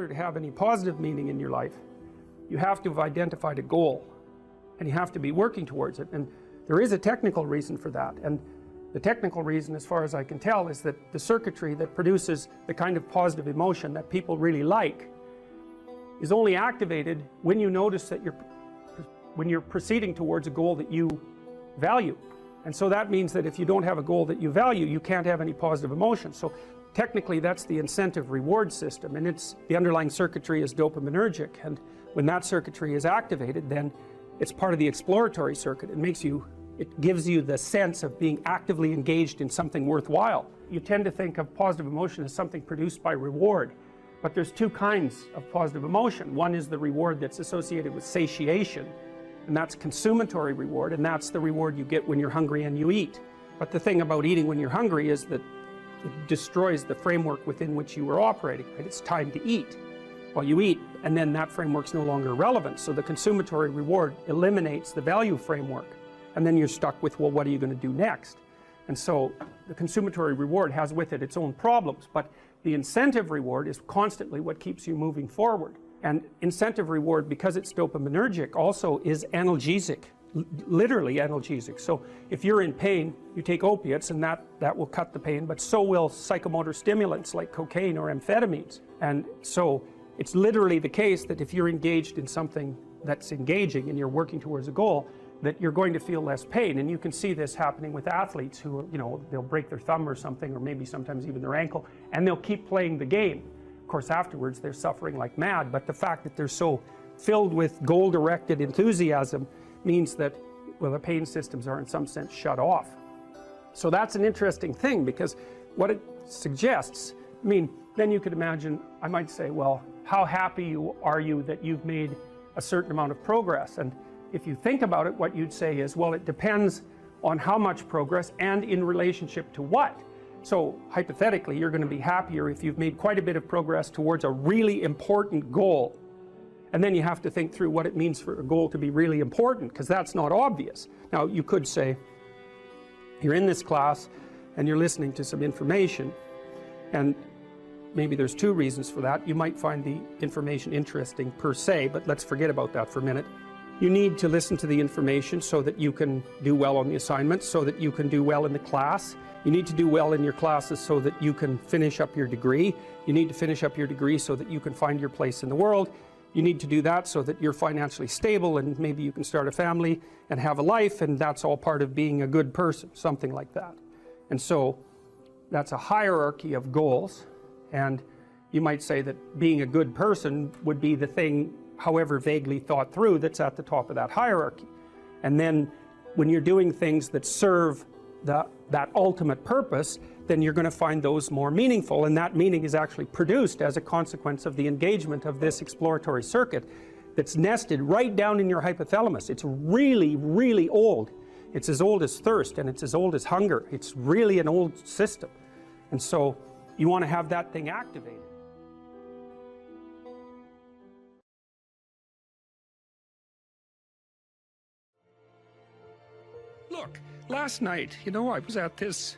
to have any positive meaning in your life, you have to have identified a goal, and you have to be working towards it. And there is a technical reason for that. And the technical reason, as far as I can tell, is that the circuitry that produces the kind of positive emotion that people really like is only activated when you notice that when you're proceeding towards a goal that you value. And so that means that if you don't have a goal that you value, you can't have any positive emotion. So technically that's the incentive reward system, and the underlying circuitry is dopaminergic, and when that circuitry is activated, then it's part of the exploratory circuit. It gives you the sense of being actively engaged in something worthwhile. You tend to think of positive emotion as something produced by reward, but there's two kinds of positive emotion. One is the reward that's associated with satiation, and that's consummatory reward, and that's the reward you get when you're hungry and you eat. But the thing about eating when you're hungry is that it destroys the framework within which you were operating, right? It's time to eat. Well, you eat, and then that framework's no longer relevant, so the consummatory reward eliminates the value framework. And then you're stuck with, well, what are you going to do next? And so the consummatory reward has with it its own problems, but the incentive reward is constantly what keeps you moving forward. And incentive reward, because it's dopaminergic, also is analgesic, literally analgesic. So if you're in pain, you take opiates, and that will cut the pain, but so will psychomotor stimulants like cocaine or amphetamines. And so it's literally the case that if you're engaged in something that's engaging and you're working towards a goal, that you're going to feel less pain. And you can see this happening with athletes who, they'll break their thumb or something, or maybe sometimes even their ankle, and they'll keep playing the game. Of course, afterwards they're suffering like mad, but the fact that they're so filled with goal-directed enthusiasm means that, well, the pain systems are in some sense shut off. So that's an interesting thing, because what it suggests, then you could imagine, I might say, well, how happy are you that you've made a certain amount of progress? And if you think about it, what you'd say is, well, it depends on how much progress and in relationship to what. So hypothetically, you're going to be happier if you've made quite a bit of progress towards a really important goal. And then you have to think through what it means for a goal to be really important, because that's not obvious. Now, you could say, you're in this class and you're listening to some information, and maybe there's two reasons for that. You might find the information interesting per se, but let's forget about that for a minute. You need to listen to the information so that you can do well on the assignments, so that you can do well in the class. You need to do well in your classes so that you can finish up your degree. You need to finish up your degree so that you can find your place in the world. You need to do that so that you're financially stable, and maybe you can start a family and have a life, and that's all part of being a good person, something like that. And so that's a hierarchy of goals, and you might say that being a good person would be the thing, however vaguely thought through, that's at the top of that hierarchy. And then when you're doing things that serve that ultimate purpose, then you're going to find those more meaningful, and that meaning is actually produced as a consequence of the engagement of this exploratory circuit that's nested right down in your hypothalamus. It's really, really old. It's as old as thirst, and it's as old as hunger. It's really an old system. And so you want to have that thing activated. Look, last night, I was at this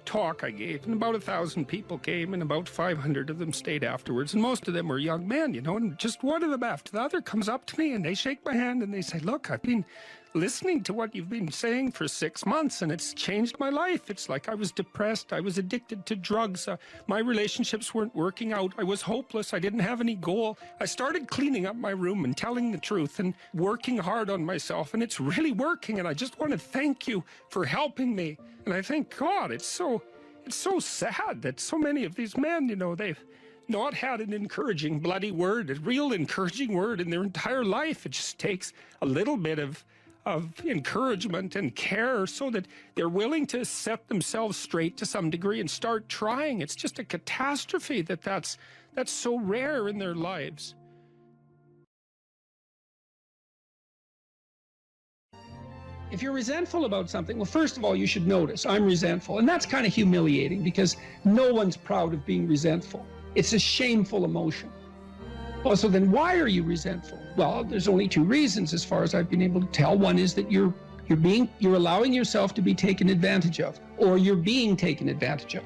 talk I gave, and about 1,000 people came, and about 500 of them stayed afterwards, and most of them were young men, and just one of them after the other comes up to me, and they shake my hand, and they say, look, I've been listening to what you've been saying for 6 months, and it's changed my life. It's like I was depressed, I was addicted to drugs, my relationships weren't working out, I was hopeless, I didn't have any goal. I started cleaning up my room and telling the truth and working hard on myself, and it's really working, and I just want to thank you for helping me. And I think, God, it's so sad that so many of these men, they've not had an encouraging bloody word, a real encouraging word in their entire life. It just takes a little bit of encouragement and care so that they're willing to set themselves straight to some degree and start trying. It's just a catastrophe that's so rare in their lives. If you're resentful about something, well, first of all, you should notice, I'm resentful. And that's kind of humiliating, because no one's proud of being resentful. It's a shameful emotion. Oh, so then why are you resentful? Well, there's only two reasons as far as I've been able to tell. One is that you're allowing yourself to be taken advantage of, or you're being taken advantage of.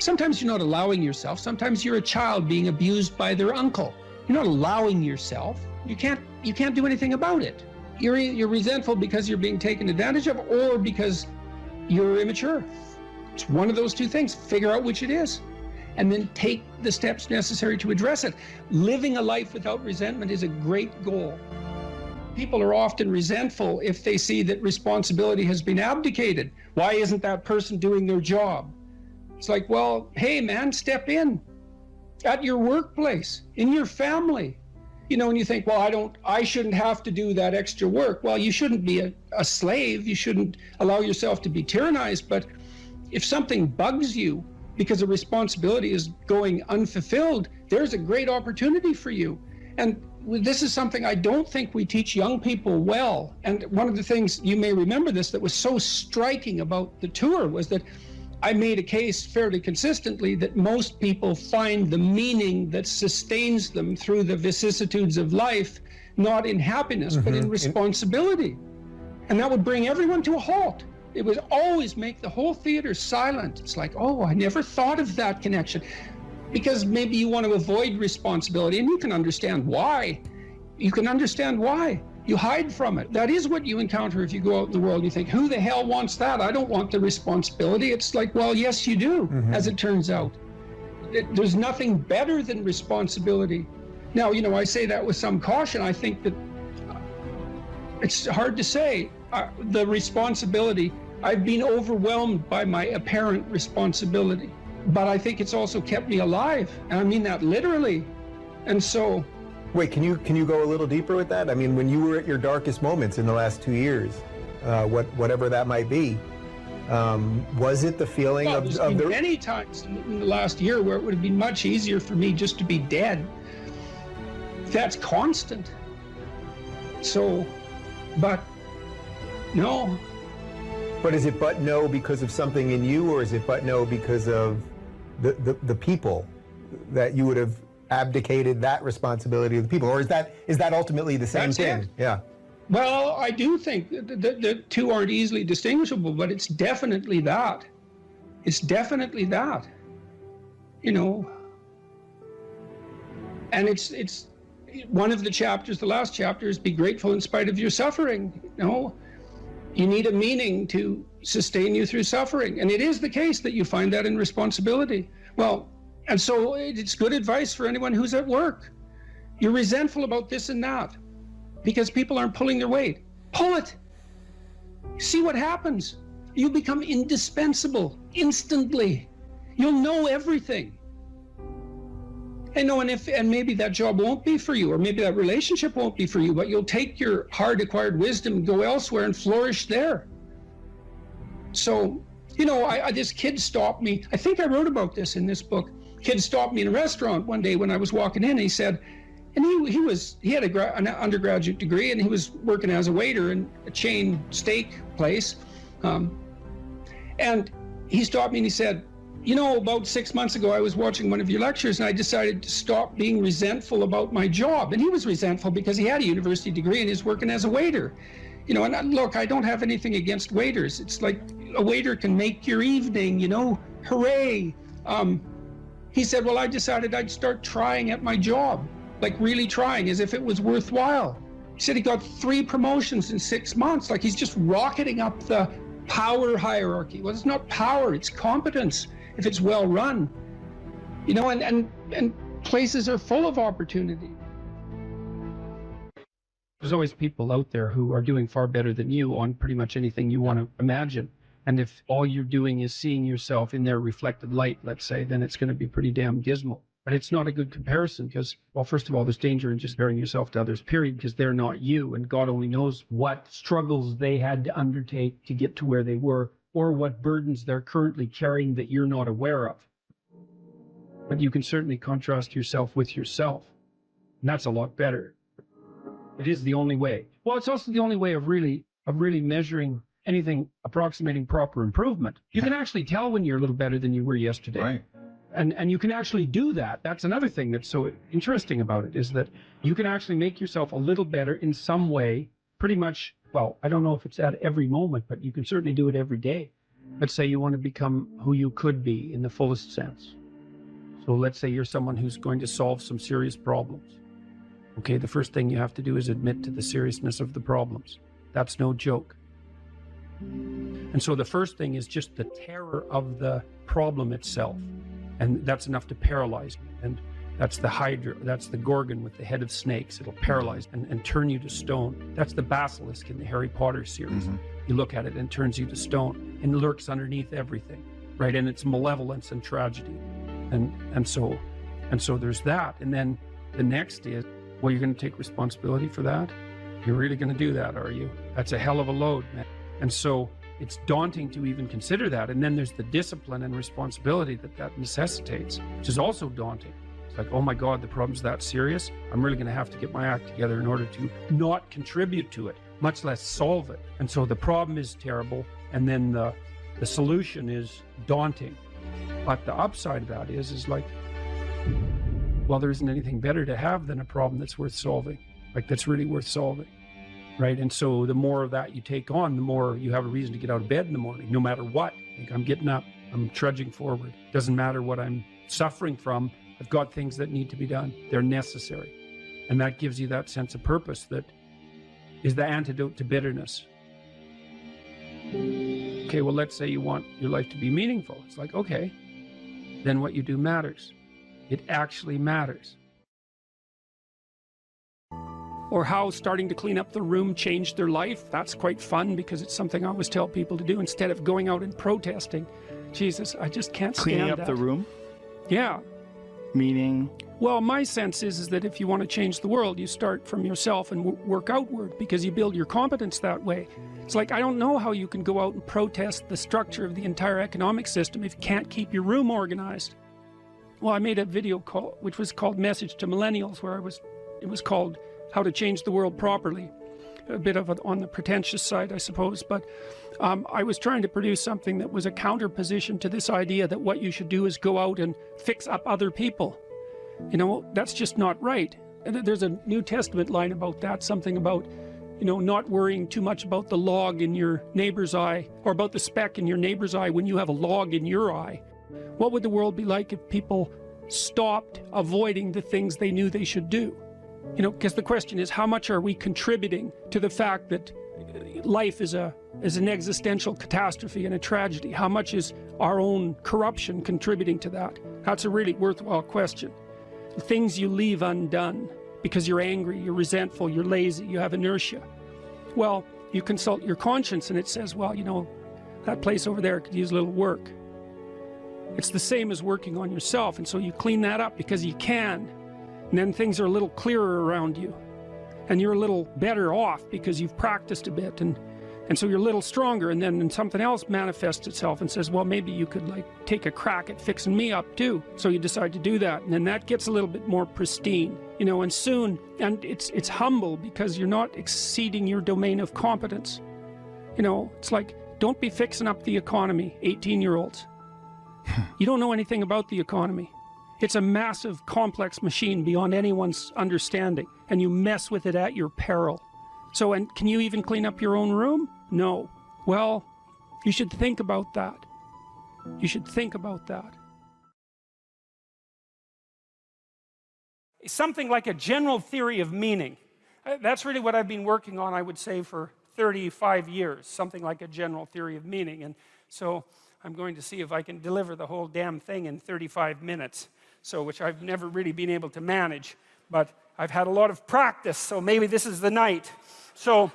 Sometimes you're not allowing yourself. Sometimes you're a child being abused by their uncle. You're not allowing yourself. You can't do anything about it. You're resentful because you're being taken advantage of, or because you're immature. It's one of those two things. Figure out which it is, and then take the steps necessary to address it. Living a life without resentment is a great goal. People are often resentful if they see that responsibility has been abdicated. Why isn't that person doing their job? It's like, well, hey man, step in at your workplace, in your family. You know, and you think, well, I shouldn't have to do that extra work. Well, you shouldn't be a slave. You shouldn't allow yourself to be tyrannized. But if something bugs you because a responsibility is going unfulfilled, there's a great opportunity for you. And this is something I don't think we teach young people well. And one of the things, you may remember this, that was so striking about the tour was that I made a case fairly consistently that most people find the meaning that sustains them through the vicissitudes of life, not in happiness, but in responsibility. And that would bring everyone to a halt. It would always make the whole theater silent. It's like, oh, I never thought of that connection. Because maybe you want to avoid responsibility, and you can understand why. You can understand why. You hide from it. That is what you encounter if you go out in the world and you think, who the hell wants that? I don't want the responsibility. It's like, well, yes, you do, as it turns out. There's nothing better than responsibility. Now, you know, I say that with some caution. I think that it's hard to say. The responsibility, I've been overwhelmed by my apparent responsibility, but I think it's also kept me alive. And I mean that literally. And so, wait, can you go a little deeper with that? I mean, when you were at your darkest moments in the last 2 years, whatever that might be, was it the feeling of the... many times in the last year where it would have been much easier for me just to be dead. That's constant. So, but no. But is it but no because of something in you, or is it but no because of the people that you would have abdicated that responsibility of the people, or is that ultimately the same thing? Yeah. Well, I do think the two aren't easily distinguishable, but it's definitely that. It's definitely that. You know. And it's one of the chapters, the last chapter, is be grateful in spite of your suffering. You know, you need a meaning to sustain you through suffering, and it is the case that you find that in responsibility. Well. And so it's good advice for anyone who's at work. You're resentful about this and that because people aren't pulling their weight. Pull it. See what happens. You become indispensable instantly. You'll know everything. And maybe that job won't be for you, or maybe that relationship won't be for you, but you'll take your hard acquired wisdom and go elsewhere and flourish there. So, you know, this kid stopped me. I think I wrote about this in this book. Kid stopped me in a restaurant one day when I was walking in, and he said, and he had an undergraduate degree, and he was working as a waiter in a chain steak place. And he stopped me and he said, you know, about 6 months ago, I was watching one of your lectures and I decided to stop being resentful about my job. And he was resentful because he had a university degree and he's working as a waiter. You know, and look, I don't have anything against waiters. It's like a waiter can make your evening, you know, hooray. He said, well, I decided I'd start trying at my job, like really trying, as if it was worthwhile. He said he got 3 promotions in 6 months, like he's just rocketing up the power hierarchy. Well, it's not power, it's competence, if it's well run. You know, and places are full of opportunity. There's always people out there who are doing far better than you on pretty much anything you want to imagine. And if all you're doing is seeing yourself in their reflected light, let's say, then it's going to be pretty damn dismal. But it's not a good comparison because, well, first of all, there's danger in just comparing yourself to others, period, because they're not you. And God only knows what struggles they had to undertake to get to where they were, or what burdens they're currently carrying that you're not aware of. But you can certainly contrast yourself with yourself. And that's a lot better. It is the only way. Well, it's also the only way of really measuring anything approximating proper improvement. You can actually tell when you're a little better than you were yesterday. Right. And you can actually do that. That's another thing that's so interesting about it, is that you can actually make yourself a little better in some way, pretty much, well, I don't know if it's at every moment, but you can certainly do it every day. Let's say you want to become who you could be in the fullest sense. So let's say you're someone who's going to solve some serious problems. Okay, the first thing you have to do is admit to the seriousness of the problems. That's no joke. And so the first thing is just the terror of the problem itself. And that's enough to paralyze me. And that's the Hydra, that's the Gorgon with the head of snakes. It'll paralyze and turn you to stone. That's the basilisk in the Harry Potter series. You look at it and it turns you to stone and lurks underneath everything, right? And it's malevolence and tragedy. And so there's that. And then the next is, well, you're going to take responsibility for that? You're really going to do that, are you? That's a hell of a load, man. And so it's daunting to even consider that. And then there's the discipline and responsibility that necessitates, which is also daunting. It's like, oh my God, the problem's that serious. I'm really going to have to get my act together in order to not contribute to it, much less solve it. And so the problem is terrible. And then the solution is daunting. But the upside of that is like, well, there isn't anything better to have than a problem that's worth solving, like that's really worth solving, right? And so the more of that you take on, the more you have a reason to get out of bed in the morning, no matter what. Like, I'm getting up, I'm trudging forward. Doesn't matter what I'm suffering from. I've got things that need to be done. They're necessary. And that gives you that sense of purpose that is the antidote to bitterness. Okay, well, let's say you want your life to be meaningful. It's like, okay, then what you do matters. It actually matters. Or how starting to clean up the room changed their life. That's quite fun because it's something I always tell people to do instead of going out and protesting. Jesus, I just can't stand Cleaning up that. the room? Yeah. Meaning? Well, my sense is that if you want to change the world, you start from yourself and work outward because you build your competence that way. It's like, I don't know how you can go out and protest the structure of the entire economic system if you can't keep your room organized. Well, I made a video call, which was called Message to Millennials, where it was called How to Change the World Properly. A bit of on the pretentious side, I suppose, but I was trying to produce something that was a counterposition to this idea that what you should do is go out and fix up other people. You know, that's just not right. And there's a New Testament line about that, something about, you know, not worrying too much about the log in your neighbor's eye, or about the speck in your neighbor's eye when you have a log in your eye. What would the world be like if people stopped avoiding the things they knew they should do? You know, because the question is, how much are we contributing to the fact that life is an existential catastrophe and a tragedy? How much is our own corruption contributing to that? That's a really worthwhile question. The things you leave undone because you're angry, you're resentful, you're lazy, you have inertia. Well, you consult your conscience and it says, well, you know, that place over there could use a little work. It's the same as working on yourself, and so you clean that up because you can. And then things are a little clearer around you. And you're a little better off because you've practiced a bit. And so you're a little stronger, and then something else manifests itself and says, well, maybe you could like take a crack at fixing me up too. So you decide to do that. And then that gets a little bit more pristine, you know, and soon, and it's humble because you're not exceeding your domain of competence. You know, it's like, don't be fixing up the economy, 18-year-olds. You don't know anything about the economy. It's a massive, complex machine beyond anyone's understanding, and you mess with it at your peril. So, and can you even clean up your own room? No. Well, you should think about that. You should think about that. Something like a general theory of meaning. That's really what I've been working on, I would say, for 35 years. Something like a general theory of meaning. And so I'm going to see if I can deliver the whole damn thing in 35 minutes. So, which I've never really been able to manage, but I've had a lot of practice, so maybe this is the night. So,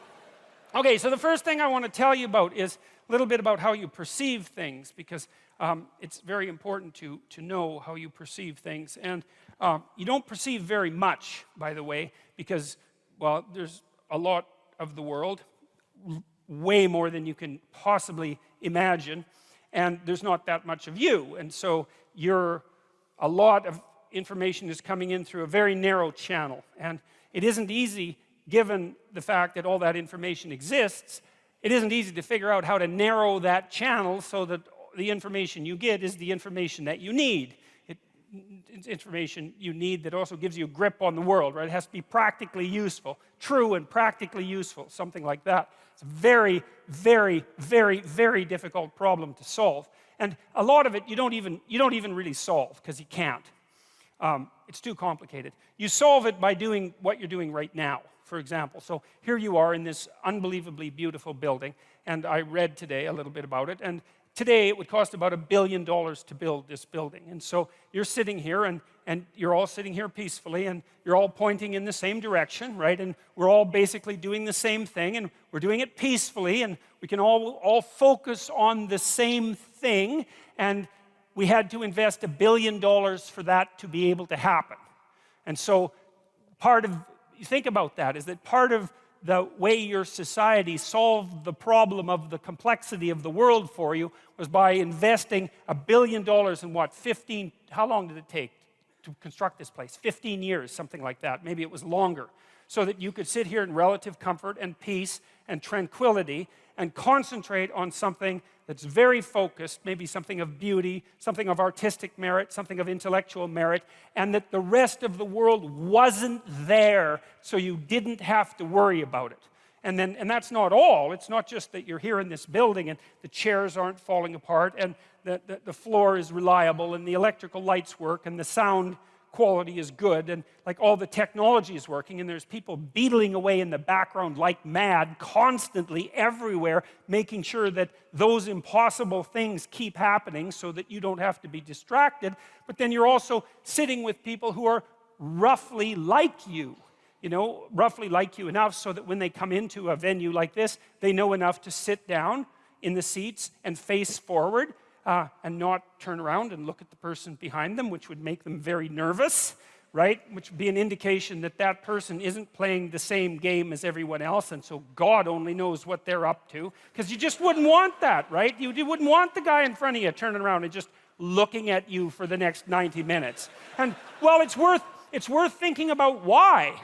okay, so the first thing I want to tell you about is a little bit about how you perceive things, because it's very important to know how you perceive things. And you don't perceive very much, by the way, because, well, there's a lot of the world, way more than you can possibly imagine, and there's not that much of you, and so a lot of information is coming in through a very narrow channel, and it isn't easy, given the fact that all that information exists, it isn't easy to figure out how to narrow that channel so that the information you get is the information that you need. information you need that also gives you a grip on the world, right? It has to be practically useful, true and practically useful, something like that. It's a very, very, very, very difficult problem to solve. And a lot of it you don't even really solve, because you can't. It's too complicated. You solve it by doing what you're doing right now, for example. So here you are in this unbelievably beautiful building, and I read today a little bit about it, and today it would cost about $1 billion to build this building. And so you're sitting here, and you're all sitting here peacefully, and you're all pointing in the same direction, right? And we're all basically doing the same thing, and we're doing it peacefully, and we can all focus on the same thing, and we had to invest $1 billion for that to be able to happen. And so you think about that, is that part of the way your society solved the problem of the complexity of the world for you was by investing $1 billion in what, how long did it take to construct this place? 15 years, something like that. Maybe it was longer. So that you could sit here in relative comfort and peace and tranquility and concentrate on something that's very focused, maybe something of beauty, something of artistic merit, something of intellectual merit, and that the rest of the world wasn't there, so you didn't have to worry about it. And that's not all. It's not just that you're here in this building and the chairs aren't falling apart and the floor is reliable and the electrical lights work and the sound quality is good and like all the technology is working, and there's people beetling away in the background like mad constantly everywhere, making sure that those impossible things keep happening so that you don't have to be distracted. But then you're also sitting with people who are roughly like you, roughly like you enough so that when they come into a venue like this, they know enough to sit down in the seats and face forward, and not turn around and look at the person behind them, which would make them very nervous, right? Which would be an indication that that person isn't playing the same game as everyone else, and so God only knows what they're up to, because you just wouldn't want that, right? You wouldn't want the guy in front of you turning around and just looking at you for the next 90 minutes. And, well, it's worth thinking about why.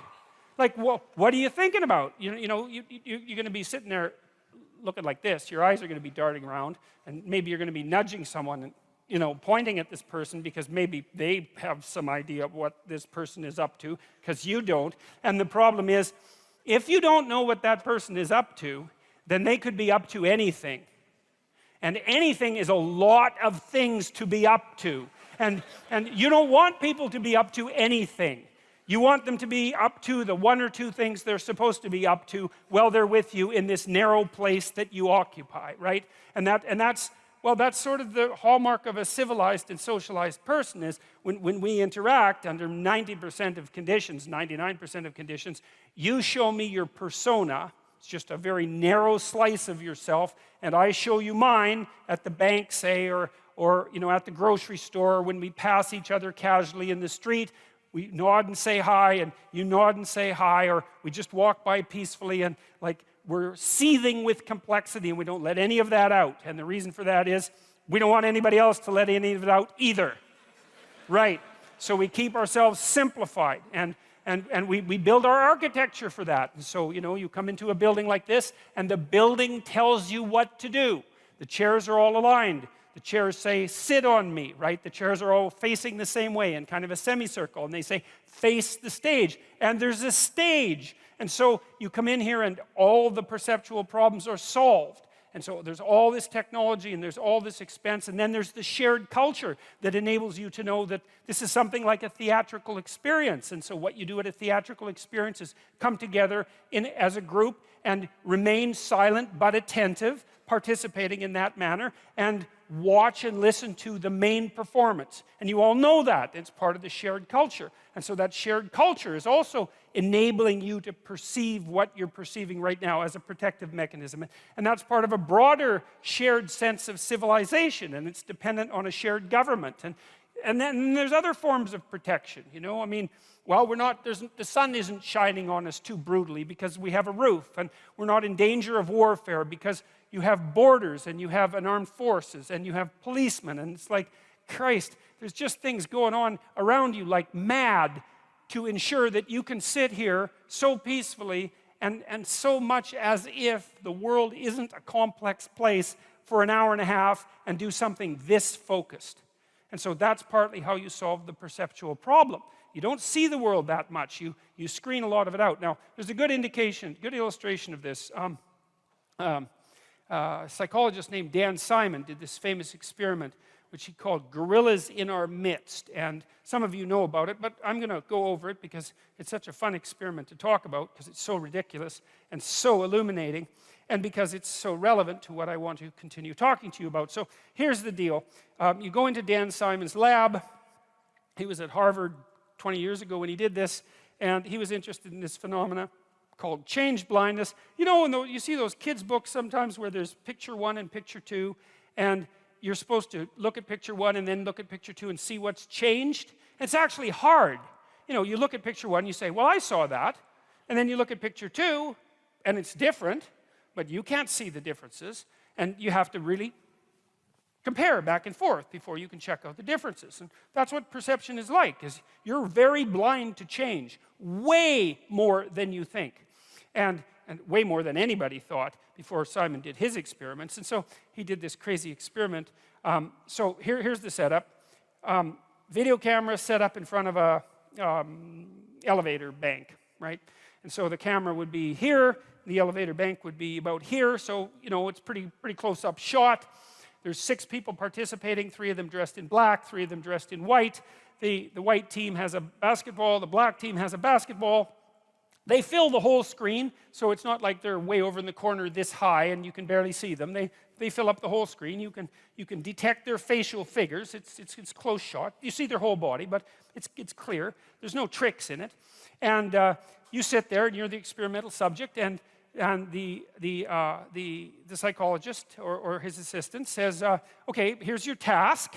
Like, well, what are you thinking about? You're going to be sitting there looking like this, your eyes are going to be darting around, and maybe you're going to be nudging someone and pointing at this person because maybe they have some idea of what this person is up to because you don't. And the problem is, if you don't know what that person is up to, then they could be up to anything. And anything is a lot of things to be up to. And you don't want people to be up to anything. You want them to be up to the one or two things they're supposed to be up to while they're with you in this narrow place that you occupy, right? And that's sort of the hallmark of a civilized and socialized person, is when we interact under 90% of conditions, 99% of conditions, you show me your persona. It's just a very narrow slice of yourself, and I show you mine at the bank, say, or at the grocery store, when we pass each other casually in the street. We nod and say hi, and you nod and say hi, or we just walk by peacefully, and like we're seething with complexity, and we don't let any of that out. And the reason for that is we don't want anybody else to let any of it out either. Right? So we keep ourselves simplified, and we build our architecture for that. And so, you come into a building like this, and the building tells you what to do. The chairs are all aligned. The chairs say, sit on me, right? The chairs are all facing the same way in kind of a semicircle, and they say, face the stage. And there's a stage. And so you come in here and all the perceptual problems are solved. And so there's all this technology and there's all this expense, and then there's the shared culture that enables you to know that this is something like a theatrical experience. And so what you do at a theatrical experience is come together as a group and remain silent but attentive, participating in that manner, and watch and listen to the main performance. And you all know that. It's part of the shared culture. And so that shared culture is also enabling you to perceive what you're perceiving right now as a protective mechanism. And that's part of a broader shared sense of civilization, and it's dependent on a shared government. And then there's other forms of protection, I mean, well, the sun isn't shining on us too brutally because we have a roof, and we're not in danger of warfare because you have borders, and you have an armed forces, and you have policemen, and it's like, Christ, there's just things going on around you like mad to ensure that you can sit here so peacefully and so much as if the world isn't a complex place for an hour and a half and do something this focused. And so that's partly how you solve the perceptual problem. You don't see the world that much. You screen a lot of it out. Now, there's a good indication, good illustration of this. A psychologist named Dan Simon did this famous experiment which he called Gorillas in Our Midst. And some of you know about it, but I'm going to go over it because it's such a fun experiment to talk about, because it's so ridiculous and so illuminating, and because it's so relevant to what I want to continue talking to you about. So here's the deal. You go into Dan Simon's lab. He was at Harvard 20 years ago when he did this, and he was interested in this phenomena called change blindness. You know, when you see those kids' books sometimes where there's picture 1 and picture 2, and you're supposed to look at picture 1 and then look at picture 2 and see what's changed. It's actually hard. You know, you look at picture 1, you say, well, I saw that. And then you look at picture 2, and it's different, but you can't see the differences. And you have to really compare back and forth before you can check out the differences. And that's what perception is like, is you're very blind to change, way more than you think. And way more than anybody thought before Simon did his experiments. And so he did this crazy experiment. So here's the setup. Video camera set up in front of a elevator bank, right? And so the camera would be here, the elevator bank would be about here, so you know it's pretty close-up shot. There's 6 people participating, 3 of them dressed in black, 3 of them dressed in white. The white team has a basketball, the black team has a basketball. They fill the whole screen, so it's not like they're way over in the corner this high and you can barely see them. They fill up the whole screen. You can detect their facial figures. It's close shot. You see their whole body, but it's clear. There's no tricks in it. And you sit there and you're the experimental subject, and the psychologist or his assistant says, okay, here's your task.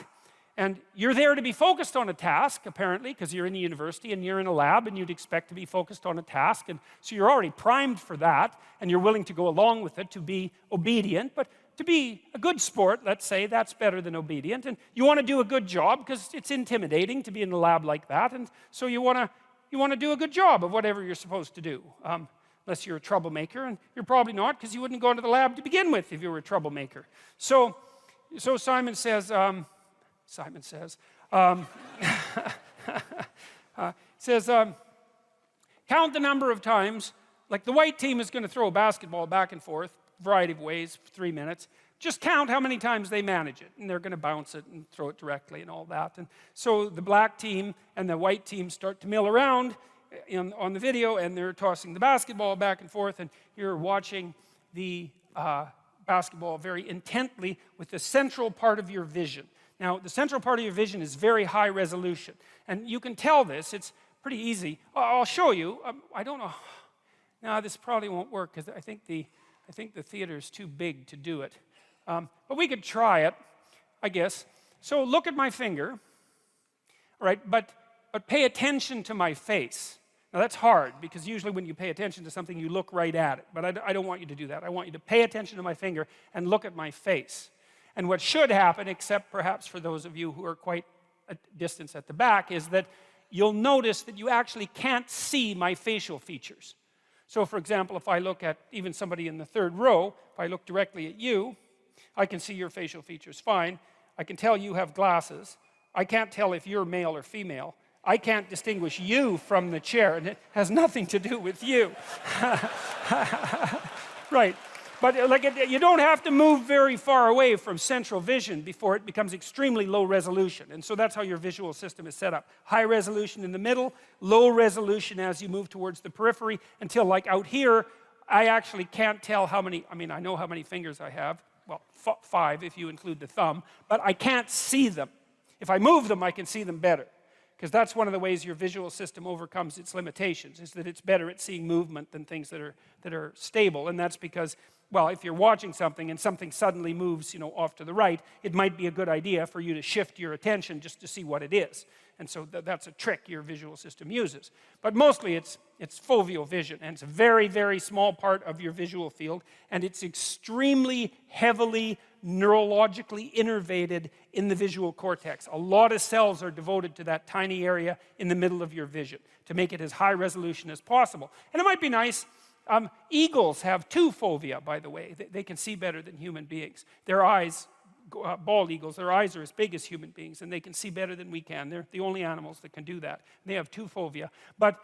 And you're there to be focused on a task, apparently, because you're in the university and you're in a lab and you'd expect to be focused on a task. And so you're already primed for that, and you're willing to go along with it, to be obedient. But to be a good sport, let's say, that's better than obedient. And you want to do a good job because it's intimidating to be in a lab like that. And so you want to do a good job of whatever you're supposed to do. Unless you're a troublemaker, and you're probably not, because you wouldn't go into the lab to begin with if you were a troublemaker. So Simon says, count the number of times, like the white team is going to throw a basketball back and forth, variety of ways, for 3 minutes. Just count how many times they manage it, and they're going to bounce it and throw it directly and all that. And so the black team and the white team start to mill around on the video, and they're tossing the basketball back and forth, and you're watching the basketball very intently with the central part of your vision. Now, the central part of your vision is very high resolution, and you can tell this. It's pretty easy. I'll show you. I don't know. No, this probably won't work because I think the theater is too big to do it. But we could try it, I guess. So look at my finger, all right? But pay attention to my face. Now that's hard, because usually when you pay attention to something, you look right at it. But I don't want you to do that. I want you to pay attention to my finger and look at my face. And what should happen, except perhaps for those of you who are quite a distance at the back, is that you'll notice that you actually can't see my facial features. So for example, if I look at even somebody in the 3rd row, if I look directly at you, I can see your facial features fine. I can tell you have glasses. I can't tell if you're male or female. I can't distinguish you from the chair, and it has nothing to do with you. Right. But you don't have to move very far away from central vision before it becomes extremely low resolution. And so that's how your visual system is set up. High resolution in the middle, low resolution as you move towards the periphery, until like out here, I actually can't tell how many, I know how many fingers I have. Well, 5 if you include the thumb, but I can't see them. If I move them, I can see them better. Because that's one of the ways your visual system overcomes its limitations, is that it's better at seeing movement than things that are stable. And that's because, well, if you're watching something and something suddenly moves, off to the right, it might be a good idea for you to shift your attention just to see what it is. And so that's a trick your visual system uses. But mostly it's foveal vision, and it's a very, very small part of your visual field, and it's extremely heavily neurologically innervated in the visual cortex. A lot of cells are devoted to that tiny area in the middle of your vision to make it as high resolution as possible. And it might be nice. Eagles have 2 fovea, by the way. They can see better than human beings. Their eyes bald eagles, their eyes are as big as human beings, and they can see better than we can. They're the only animals that can do that. They have two fovea. But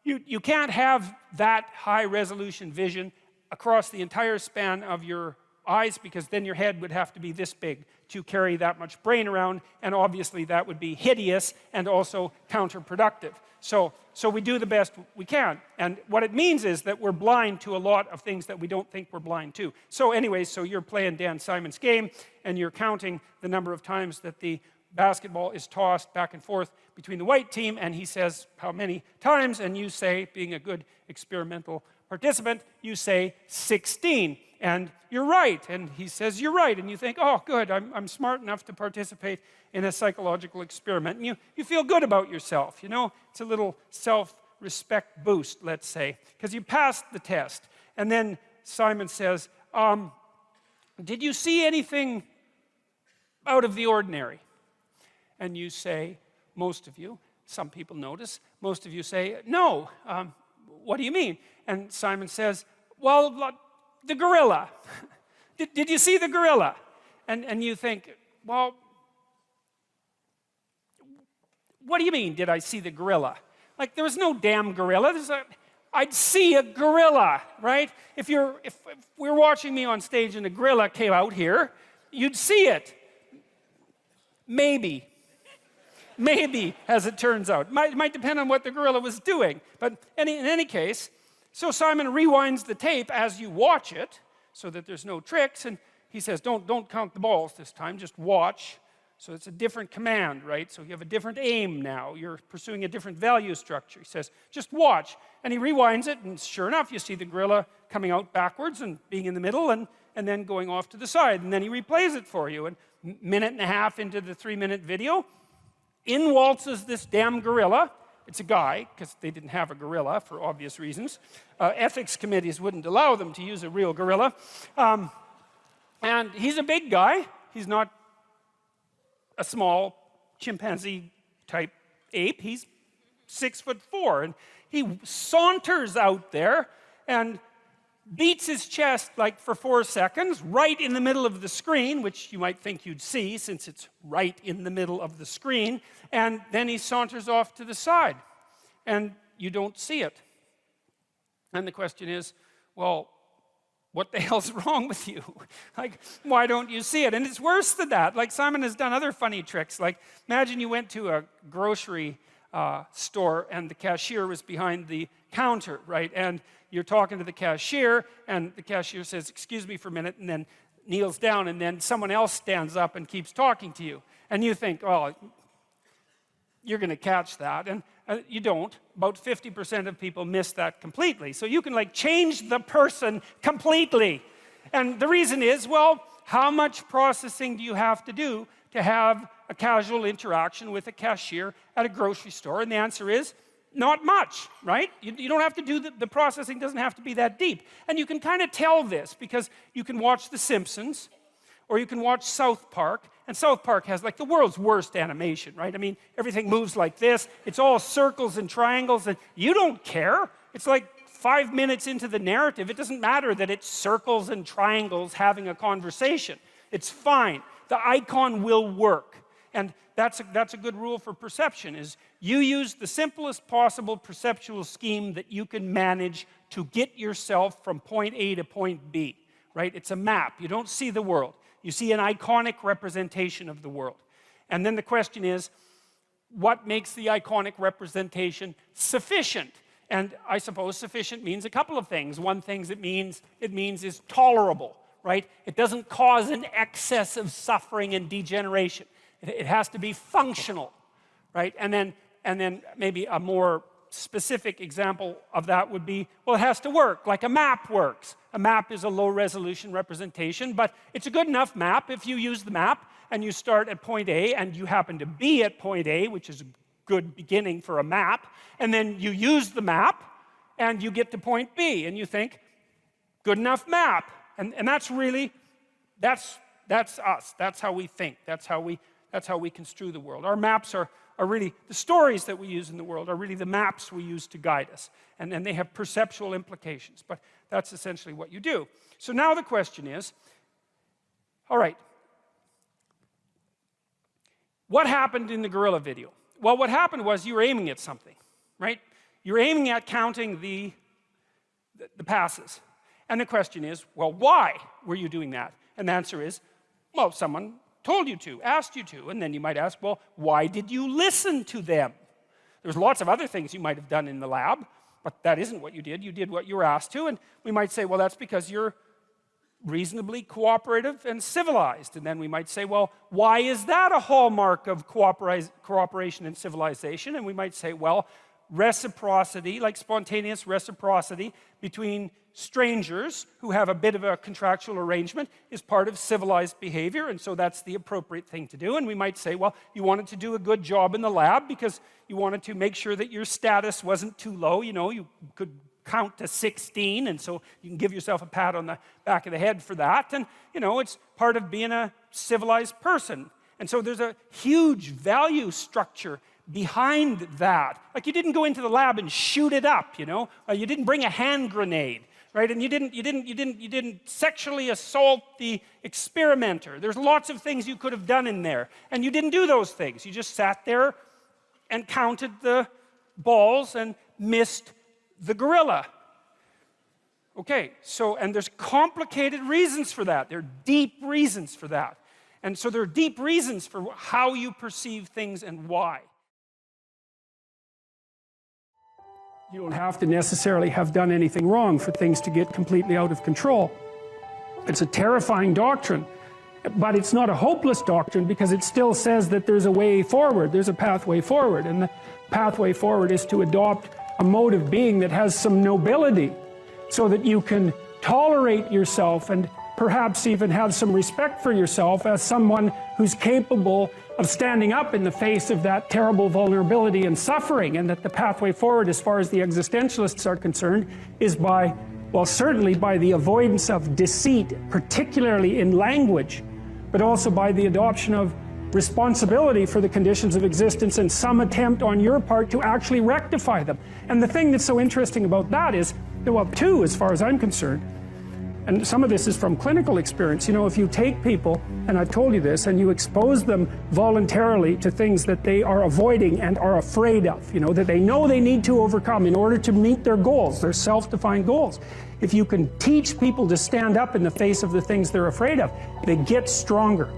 you can't have that high resolution vision across the entire span of your eyes, because then your head would have to be this big to carry that much brain around, and obviously that would be hideous and also counterproductive. So we do the best we can, and what it means is that we're blind to a lot of things that we don't think we're blind to. So anyways, so you're playing Dan Simon's game, and you're counting the number of times that the basketball is tossed back and forth between the white team, and he says how many times, and you say, being a good experimental participant, you say 16, and you're right, and he says you're right, and you think, oh good, I'm smart enough to participate in a psychological experiment, and you feel good about yourself, you know. It's a little self-respect boost, let's say, because you passed the test. And then Simon says, did you see anything out of the ordinary? And you say, most of you, some people notice, most of you say, no. What do you mean? And Simon says, well, the gorilla. Did you see the gorilla? And you think, well, what do you mean, did I see the gorilla? Like, there was no damn gorilla. I'd see a gorilla, right? If we're watching me on stage and a gorilla came out here, you'd see it. Maybe, as it turns out. It might depend on what the gorilla was doing. But in any case, so Simon rewinds the tape as you watch it, so that there's no tricks, and he says, don't count the balls this time, just watch. So it's a different command, right? So you have a different aim now. You're pursuing a different value structure. He says, just watch. And he rewinds it, and sure enough, you see the gorilla coming out backwards and being in the middle, and then going off to the side. And then he replays it for you. And minute and a half into the 3-minute video, in waltzes this damn gorilla. It's a guy, because they didn't have a gorilla for obvious reasons. Ethics committees wouldn't allow them to use a real gorilla. And he's a big guy. He's not a small chimpanzee type ape. He's 6'4", and he saunters out there and beats his chest like for 4 seconds right in the middle of the screen, which you might think you'd see since it's right in the middle of the screen, and then he saunters off to the side and you don't see it. And the question is, well, what the hell's wrong with you? Like, why don't you see it? And it's worse than that. Like, Simon has done other funny tricks. Like, imagine you went to a grocery store and the cashier was behind the counter, right? And you're talking to the cashier, and the cashier says, excuse me for a minute, and then kneels down, and then someone else stands up and keeps talking to you. And you think, oh, you're going to catch that. And you don't. About 50% of people miss that completely. So you can like change the person completely. And the reason is, well, how much processing do you have to do to have a casual interaction with a cashier at a grocery store? And the answer is, not much, right? You don't have to do the processing doesn't have to be that deep. And you can kind of tell this because you can watch The Simpsons, or you can watch South Park, and South Park has like the world's worst animation, right? I mean, everything moves like this. It's all circles and triangles, and you don't care. It's like 5 minutes into the narrative. It doesn't matter that it's circles and triangles having a conversation. It's fine. The icon will work. And that's a good rule for perception, is you use the simplest possible perceptual scheme that you can manage to get yourself from point A to point B, right? It's a map. You don't see the world. You see an iconic representation of the world. And then the question is, what makes the iconic representation sufficient? And I suppose sufficient means a couple of things. One thing it means is tolerable, right? It doesn't cause an excess of suffering and degeneration. It has to be functional, right? And then maybe a more specific example of that would be, well, it has to work, like a map works. A map is a low-resolution representation, but it's a good enough map if you use the map and you start at point A and you happen to be at point A, which is a good beginning for a map, and then you use the map and you get to point B and you think, good enough map. And that's really, that's us. That's how we think. That's how we construe the world. Our maps are really, the stories that we use in the world are really the maps we use to guide us. And they have perceptual implications. But that's essentially what you do. So now the question is, all right, What happened in the gorilla video? Well, what happened was you were aiming at something, right? You're aiming at counting the passes. And the question is, well, why were you doing that? And the answer is, well, someone told you to, asked you to. And then you might ask, well, why did you listen to them? There's lots of other things you might have done in the lab, but that isn't what you did. You did what you were asked to. And we might say, well, that's because you're reasonably cooperative and civilized. And then we might say, well, why is that a hallmark of cooperation and civilization? And we might say, well, reciprocity, like spontaneous reciprocity between strangers who have a bit of a contractual arrangement is part of civilized behavior, and so that's the appropriate thing to do. And we might say, well, you wanted to do a good job in the lab because you wanted to make sure that your status wasn't too low. You know, you could count to 16, and so you can give yourself a pat on the back of the head for that. And, you know, it's part of being a civilized person. And so there's a huge value structure behind that. Like, you didn't go into the lab and shoot it up, you know. You didn't bring a hand grenade, right? And you didn't sexually assault the experimenter. There's lots of things you could have done in there, and you didn't do those things. You just sat there and counted the balls and missed the gorilla. Okay, so, and there's complicated reasons for that. There are deep reasons for that. And so there are deep reasons for how you perceive things and why. You don't have to necessarily have done anything wrong for things to get completely out of control. It's a terrifying doctrine, but it's not a hopeless doctrine because it still says that there's a way forward, there's a pathway forward, and the pathway forward is to adopt a mode of being that has some nobility so that you can tolerate yourself and perhaps even have some respect for yourself as someone who's capable of standing up in the face of that terrible vulnerability and suffering, and that the pathway forward, as far as the existentialists are concerned, is by, well, certainly by the avoidance of deceit, particularly in language, but also by the adoption of responsibility for the conditions of existence and some attempt on your part to actually rectify them. And the thing that's so interesting about that is, well, two, as far as I'm concerned, and some of this is from clinical experience, you know, if you take people, and I've told you this, and you expose them voluntarily to things that they are avoiding and are afraid of, you know, that they know they need to overcome in order to meet their goals, their self-defined goals. If you can teach people to stand up in the face of the things they're afraid of, they get stronger.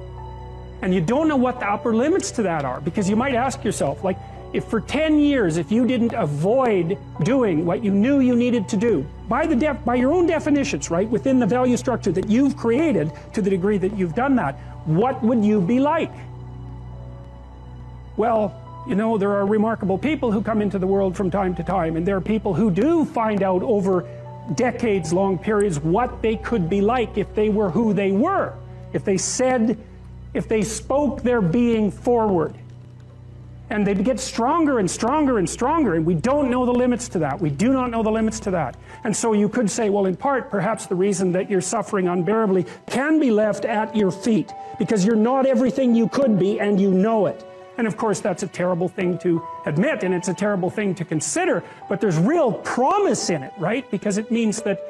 And you don't know what the upper limits to that are, because you might ask yourself, like, if for 10 years, if you didn't avoid doing what you knew you needed to do, by your own definitions, right, within the value structure that you've created to the degree that you've done that, what would you be like? Well, you know, there are remarkable people who come into the world from time to time, and there are people who do find out over decades-long periods what they could be like if they were who they were, if they spoke their being forward. And they get stronger and stronger and stronger, and we don't know the limits to that. We do not know the limits to that. And so you could say, well, in part, perhaps the reason that you're suffering unbearably can be left at your feet, because you're not everything you could be, and you know it. And of course, that's a terrible thing to admit, and it's a terrible thing to consider, but there's real promise in it, right? Because it means that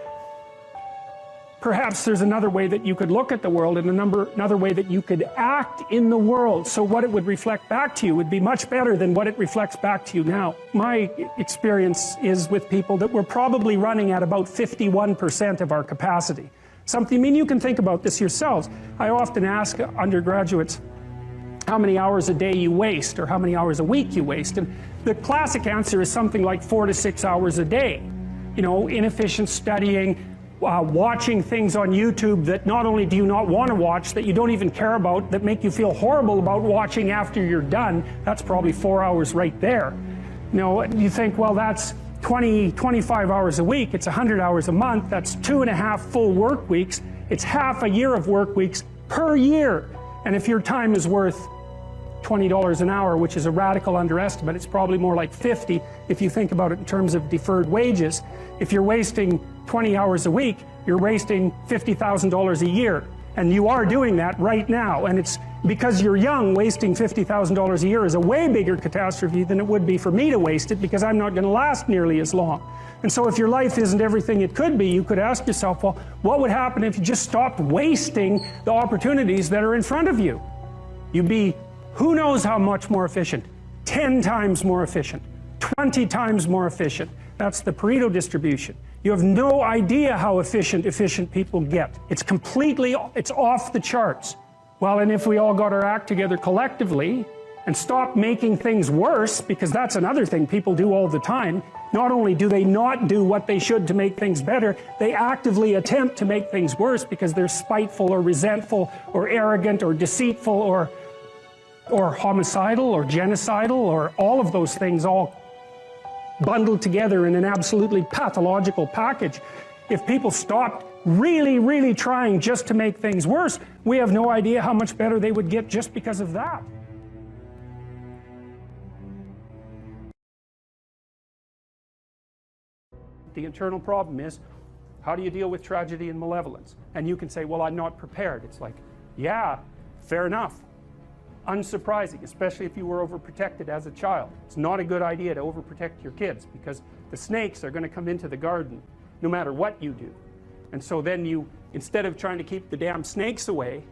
perhaps there's another way that you could look at the world, and another way that you could act in the world, so what it would reflect back to you would be much better than what it reflects back to you now. My experience is with people that we're probably running at about 51% of our capacity. Something, I mean, you can think about this yourselves. I often ask undergraduates how many hours a day you waste, or how many hours a week you waste, and the classic answer is something like 4 to 6 hours a day. You know, inefficient studying, watching things on YouTube that not only do you not want to watch, that you don't even care about, that make you feel horrible about watching after you're done. That's probably 4 hours right there. You know, you think, well, that's 25 hours a week, it's 100 hours a month, that's 2.5 full work weeks, it's half a year of work weeks per year. And if your time is worth $20 an hour, which is a radical underestimate, it's probably more like 50 if you think about it in terms of deferred wages. If you're wasting 20 hours a week, you're wasting $50,000 a year. And you are doing that right now. And it's because you're young, wasting $50,000 a year is a way bigger catastrophe than it would be for me to waste it, because I'm not going to last nearly as long. And so if your life isn't everything it could be, you could ask yourself, well, what would happen if you just stopped wasting the opportunities that are in front of you? You'd be Who knows how much more efficient? 10 times more efficient, 20 times more efficient. That's the Pareto distribution. You have no idea how efficient people get. It's off the charts. Well, and if we all got our act together collectively and stopped making things worse, because that's another thing people do all the time, not only do they not do what they should to make things better, they actively attempt to make things worse because they're spiteful or resentful or arrogant or deceitful or homicidal or genocidal or all of those things all bundled together in an absolutely pathological package. If people stopped really trying just to make things worse, we have no idea how much better they would get just because of that. The internal problem is, how do you deal with tragedy and malevolence? And you can say, well, I'm not prepared. It's like, yeah, fair enough. Unsurprising, especially if you were overprotected as a child. It's not a good idea to overprotect your kids because the snakes are going to come into the garden no matter what you do. And so then you, instead of trying to keep the damn snakes away,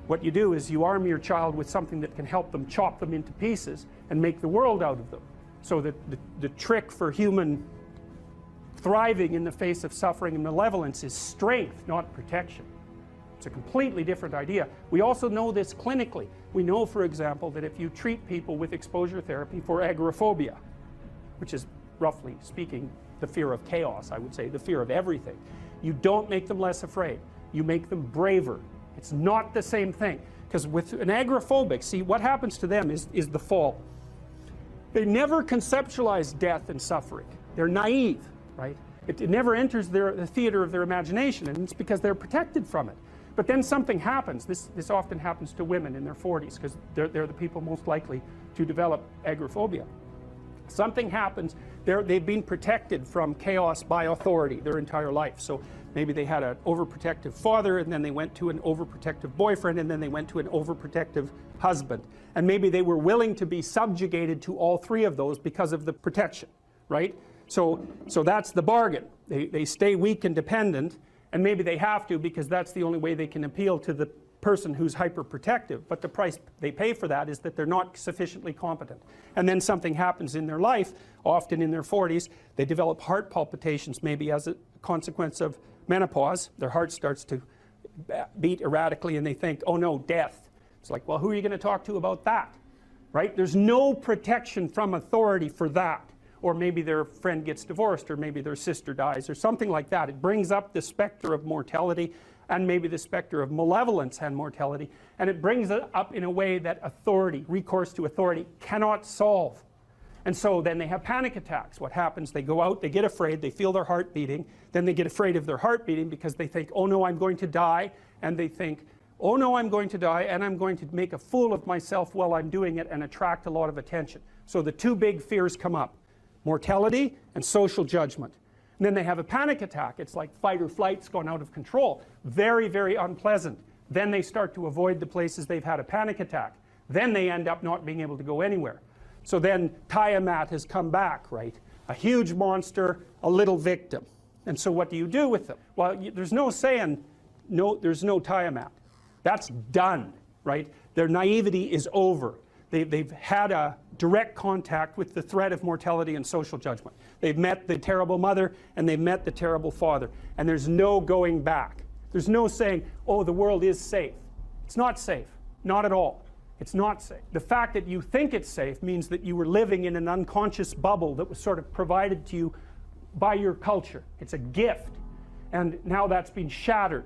what you do is you arm your child with something that can help them chop them into pieces and make the world out of them. So that the trick for human thriving in the face of suffering and malevolence is strength, not protection. It's a completely different idea. We also know this clinically. We know, for example, that if you treat people with exposure therapy for agoraphobia, which is, roughly speaking, the fear of chaos, I would say, the fear of everything, you don't make them less afraid. You make them braver. It's not the same thing. Because with an agoraphobic, see, what happens to them is the fall. They never conceptualize death and suffering. They're naive, right? It never enters the theater of their imagination, and it's because they're protected from it. But then something happens. This often happens to women in their 40s because they're the people most likely to develop agoraphobia. Something happens. They've been protected from chaos by authority their entire life. So maybe they had an overprotective father, and then they went to an overprotective boyfriend, and then they went to an overprotective husband. And maybe they were willing to be subjugated to all three of those because of the protection, right? So that's the bargain. They stay weak and dependent. And maybe they have to because that's the only way they can appeal to the person who's hyperprotective. But the price they pay for that is that they're not sufficiently competent. And then something happens in their life, often in their 40s. They develop heart palpitations, maybe as a consequence of menopause. Their heart starts to beat erratically and they think, oh no, death. It's like, well, who are you going to talk to about that? Right? There's no protection from authority for that. Or maybe their friend gets divorced, or maybe their sister dies, or something like that. It brings up the specter of mortality, and maybe the specter of malevolence and mortality, and it brings it up in a way that authority, recourse to authority, cannot solve. And so then they have panic attacks. What happens? They go out, they get afraid, they feel their heart beating, then they get afraid of their heart beating because they think, oh no, I'm going to die, and they think, oh no, I'm going to die, and I'm going to make a fool of myself while I'm doing it and attract a lot of attention. So the two big fears come up. Mortality and social judgment. And then they have a panic attack. It's like fight or flight's gone out of control. Very unpleasant. Then they start to avoid the places they've had a panic attack. Then they end up not being able to go anywhere. So then Tiamat has come back, right? A huge monster, a little victim. And so what do you do with them? Well, there's no saying, no, there's no Tiamat. That's done, right? Their naivety is over. They've had a direct contact with the threat of mortality and social judgment. They've met the terrible mother and they've met the terrible father. And there's no going back. There's no saying, oh, the world is safe. It's not safe. Not at all. It's not safe. The fact that you think it's safe means that you were living in an unconscious bubble that was sort of provided to you by your culture. It's a gift. And now that's been shattered.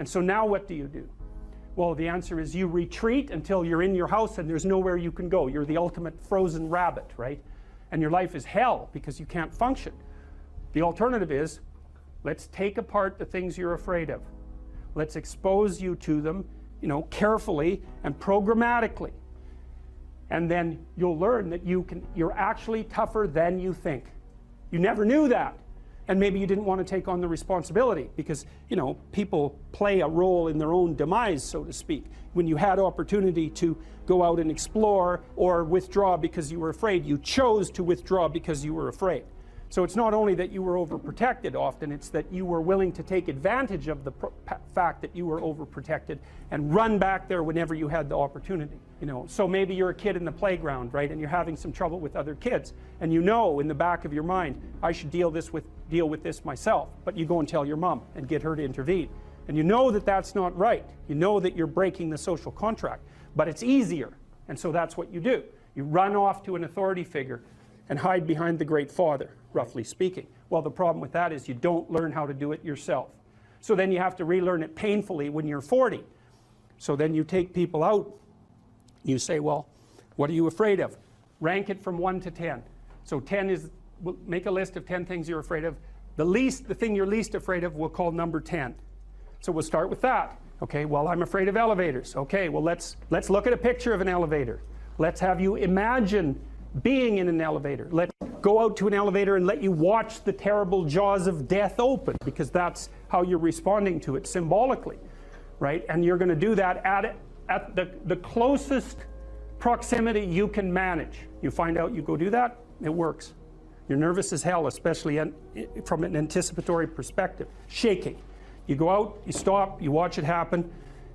And so now what do you do? Well, the answer is you retreat until you're in your house and there's nowhere you can go. You're the ultimate frozen rabbit, right? And your life is hell because you can't function. The alternative is, let's take apart the things you're afraid of. Let's expose you to them, carefully and programmatically. And then you'll learn that you're actually tougher than you think. You never knew that. And maybe you didn't want to take on the responsibility because, people play a role in their own demise, so to speak. When you had opportunity to go out and explore or withdraw because you were afraid, you chose to withdraw because you were afraid. So it's not only that you were overprotected often, it's that you were willing to take advantage of the fact that you were overprotected and run back there whenever you had the opportunity. You know, so maybe you're a kid in the playground, right, and you're having some trouble with other kids, and you know in the back of your mind, I should deal with this myself, but you go and tell your mom and get her to intervene. And you know that that's not right. You know that you're breaking the social contract, but it's easier, and so that's what you do. You run off to an authority figure and hide behind the Great Father, roughly speaking. Well, the problem with that is you don't learn how to do it yourself. So then you have to relearn it painfully when you're 40. So then you take people out, you say, well, what are you afraid of? Rank it from 1 to 10. So 10 is, make a list of 10 things you're afraid of. The thing you're least afraid of we'll call number 10. So we'll start with that. Okay, well, I'm afraid of elevators. Okay, well, let's look at a picture of an elevator. Let's have you imagine being in an elevator. Let's go out to an elevator and let you watch the terrible jaws of death open, because that's how you're responding to it symbolically, right? And you're going to do that at the closest proximity you can manage. You find out, you go do that, it works. You're nervous as hell, especially from an anticipatory perspective. Shaking. You go out, you stop, you watch it happen,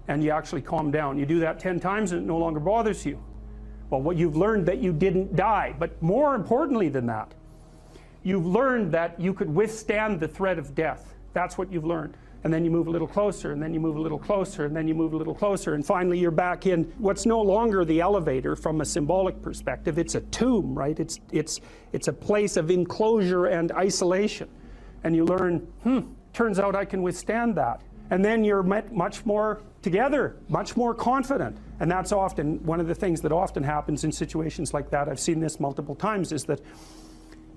and you actually calm down. You do that 10 times and it no longer bothers you. Well, what you've learned that you didn't die, but more importantly than that, you've learned that you could withstand the threat of death. That's what you've learned. And then you move a little closer, and then you move a little closer, and then you move a little closer, and finally you're back in what's no longer the elevator from a symbolic perspective. It's a tomb, right? It's a place of enclosure and isolation. And you learn, turns out I can withstand that. And then you're much more together, much more confident. And that's often one of the things that often happens in situations like that. I've seen this multiple times, is that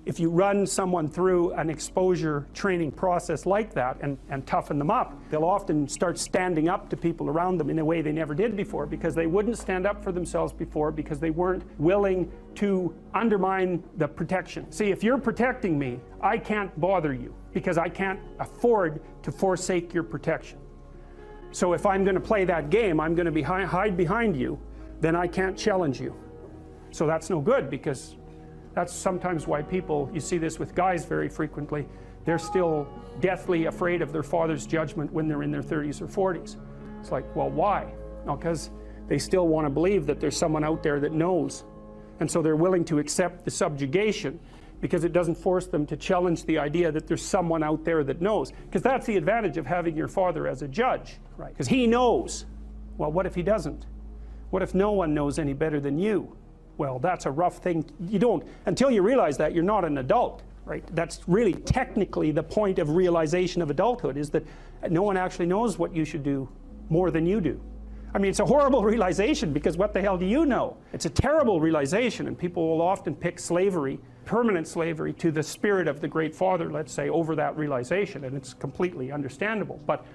if you run someone through an exposure training process like that and toughen them up, they'll often start standing up to people around them in a way they never did before, because they wouldn't stand up for themselves before, because they weren't willing to undermine the protection. See, if you're protecting me, I can't bother you, because I can't afford to forsake your protection. So if I'm going to play that game, I'm going to hide behind you, then I can't challenge you. So that's no good, because that's sometimes why people, you see this with guys very frequently, they're still deathly afraid of their father's judgment when they're in their 30s or 40s. It's like, well, why? No, because they still want to believe that there's someone out there that knows. And so they're willing to accept the subjugation, because it doesn't force them to challenge the idea that there's someone out there that knows. Because that's the advantage of having your father as a judge, right? Because he knows. Well, what if he doesn't? What if no one knows any better than you? Well, that's a rough thing. You don't, until you realize that, you're not an adult, right? That's really technically the point of realization of adulthood, is that no one actually knows what you should do more than you do. I mean, it's a horrible realization, because what the hell do you know? It's a terrible realization, and people will often pick slavery, permanent slavery, to the spirit of the Great Father, let's say, over that realization, and it's completely understandable. But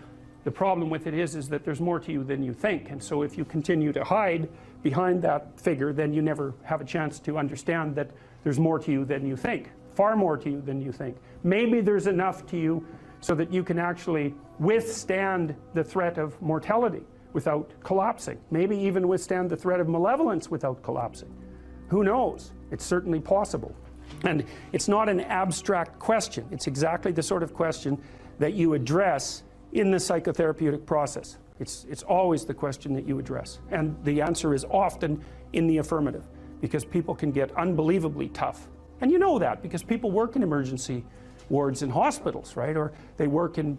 the problem with it is that there's more to you than you think, and so if you continue to hide behind that figure, then you never have a chance to understand that there's more to you than you think, far more to you than you think. Maybe there's enough to you so that you can actually withstand the threat of mortality without collapsing. Maybe even withstand the threat of malevolence without collapsing. Who knows? It's certainly possible. And it's not an abstract question. It's exactly the sort of question that you address in the psychotherapeutic process. It's always the question that you address. And the answer is often in the affirmative, because people can get unbelievably tough. And you know that, because people work in emergency wards in hospitals, right? Or they work in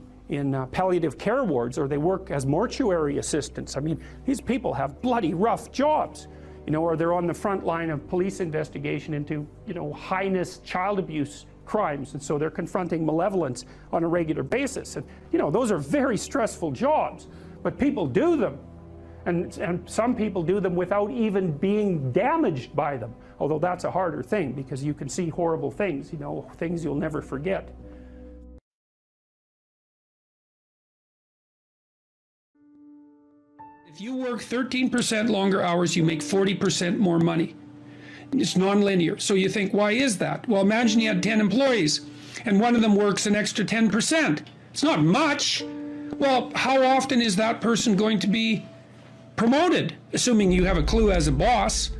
palliative care wards, or they work as mortuary assistants. I mean, these people have bloody rough jobs, you know, or they're on the front line of police investigation into, you know, heinous child abuse crimes, and so they're confronting malevolence on a regular basis. And, you know, those are very stressful jobs, but people do them. And some people do them without even being damaged by them, although that's a harder thing, because you can see horrible things, you know, things you'll never forget. If you work 13% longer hours, you make 40% more money. It's non-linear. So you think, why is that? Well, imagine you had 10 employees and one of them works an extra 10%. It's not much. Well, how often is that person going to be promoted? Assuming you have a clue as a boss.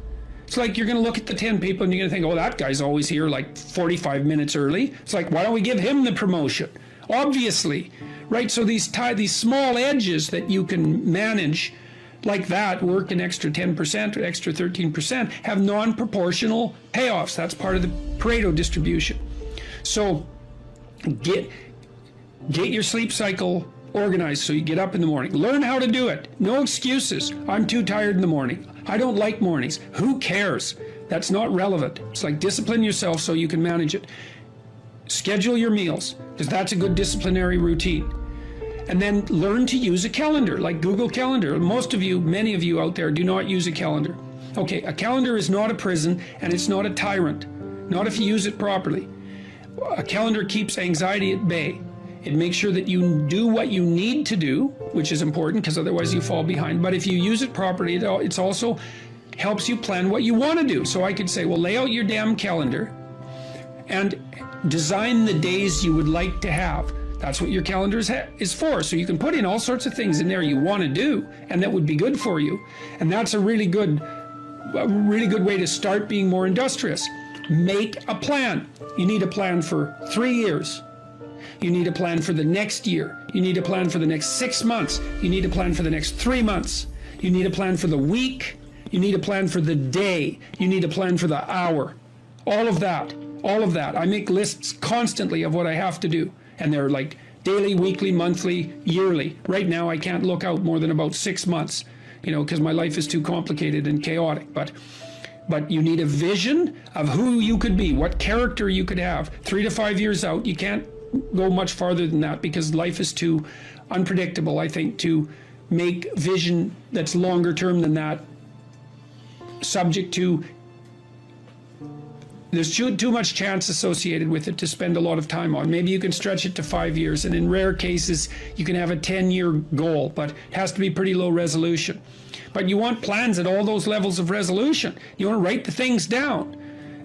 It's like you're going to look at the 10 people and you're going to think, oh, that guy's always here like 45 minutes early. It's like, why don't we give him the promotion? Obviously, right? So these small edges that you can manage like that, work an extra 10% or extra 13%, have non-proportional payoffs. That's part of the Pareto distribution. So get your sleep cycle organized so you get up in the morning. Learn how to do it. No excuses. I'm too tired in the morning. I don't like mornings. Who cares? That's not relevant. It's like discipline yourself so you can manage it. Schedule your meals, because that's a good disciplinary routine. And then learn to use a calendar, like Google Calendar. Most of you, many of you out there, do not use a calendar. Okay, a calendar is not a prison, and it's not a tyrant. Not if you use it properly. A calendar keeps anxiety at bay. It makes sure that you do what you need to do, which is important, because otherwise you fall behind. But if you use it properly, it also helps you plan what you want to do. So I could say, well, lay out your damn calendar and design the days you would like to have. That's what your calendar is for. So you can put in all sorts of things in there you want to do, and that would be good for you. And that's a really good way to start being more industrious. Make a plan. You need a plan for 3 years. You need a plan for the next year. You need a plan for the next 6 months. You need a plan for the next 3 months. You need a plan for the week. You need a plan for the day. You need a plan for the hour. All of that. I make lists constantly of what I have to do. And they're like daily, weekly, monthly, yearly. Right now, I can't look out more than about 6 months, because my life is too complicated and chaotic. But you need a vision of who you could be, what character you could have. 3 to 5 years out, you can't go much farther than that because life is too unpredictable, I think, to make vision that's longer term than that subject to. There's too much chance associated with it to spend a lot of time on. Maybe you can stretch it to 5 years, and in rare cases, you can have a 10-year goal, but it has to be pretty low resolution. But you want plans at all those levels of resolution. You want to write the things down.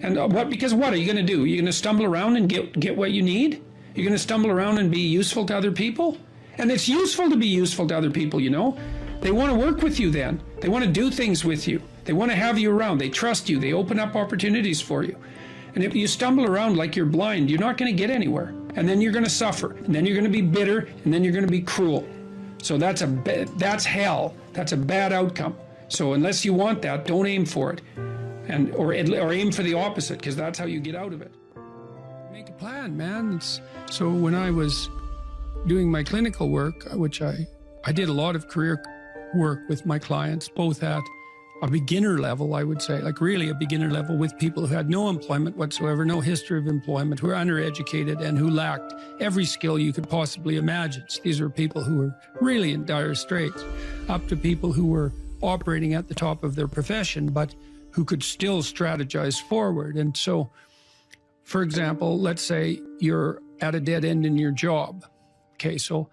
And because what are you going to do? You're going to stumble around and get what you need? You're going to stumble around and be useful to other people? And it's useful to be useful to other people, They want to work with you then. They want to do things with you. They want to have you around. They trust you. They open up opportunities for you. And if you stumble around like you're blind, you're not going to get anywhere. And then you're going to suffer. And then you're going to be bitter. And then you're going to be cruel. So that's hell. That's a bad outcome. So unless you want that, don't aim for it. Or aim for the opposite, because that's how you get out of it. Make a plan, man. So when I was doing my clinical work, which I did a lot of career work with my clients, both at a beginner level, I would say, like really a beginner level, with people who had no employment whatsoever, no history of employment, who were undereducated and who lacked every skill you could possibly imagine. So these were people who were really in dire straits, up to people who were operating at the top of their profession, but who could still strategize forward. And so, for example, let's say you're at a dead end in your job. Okay, so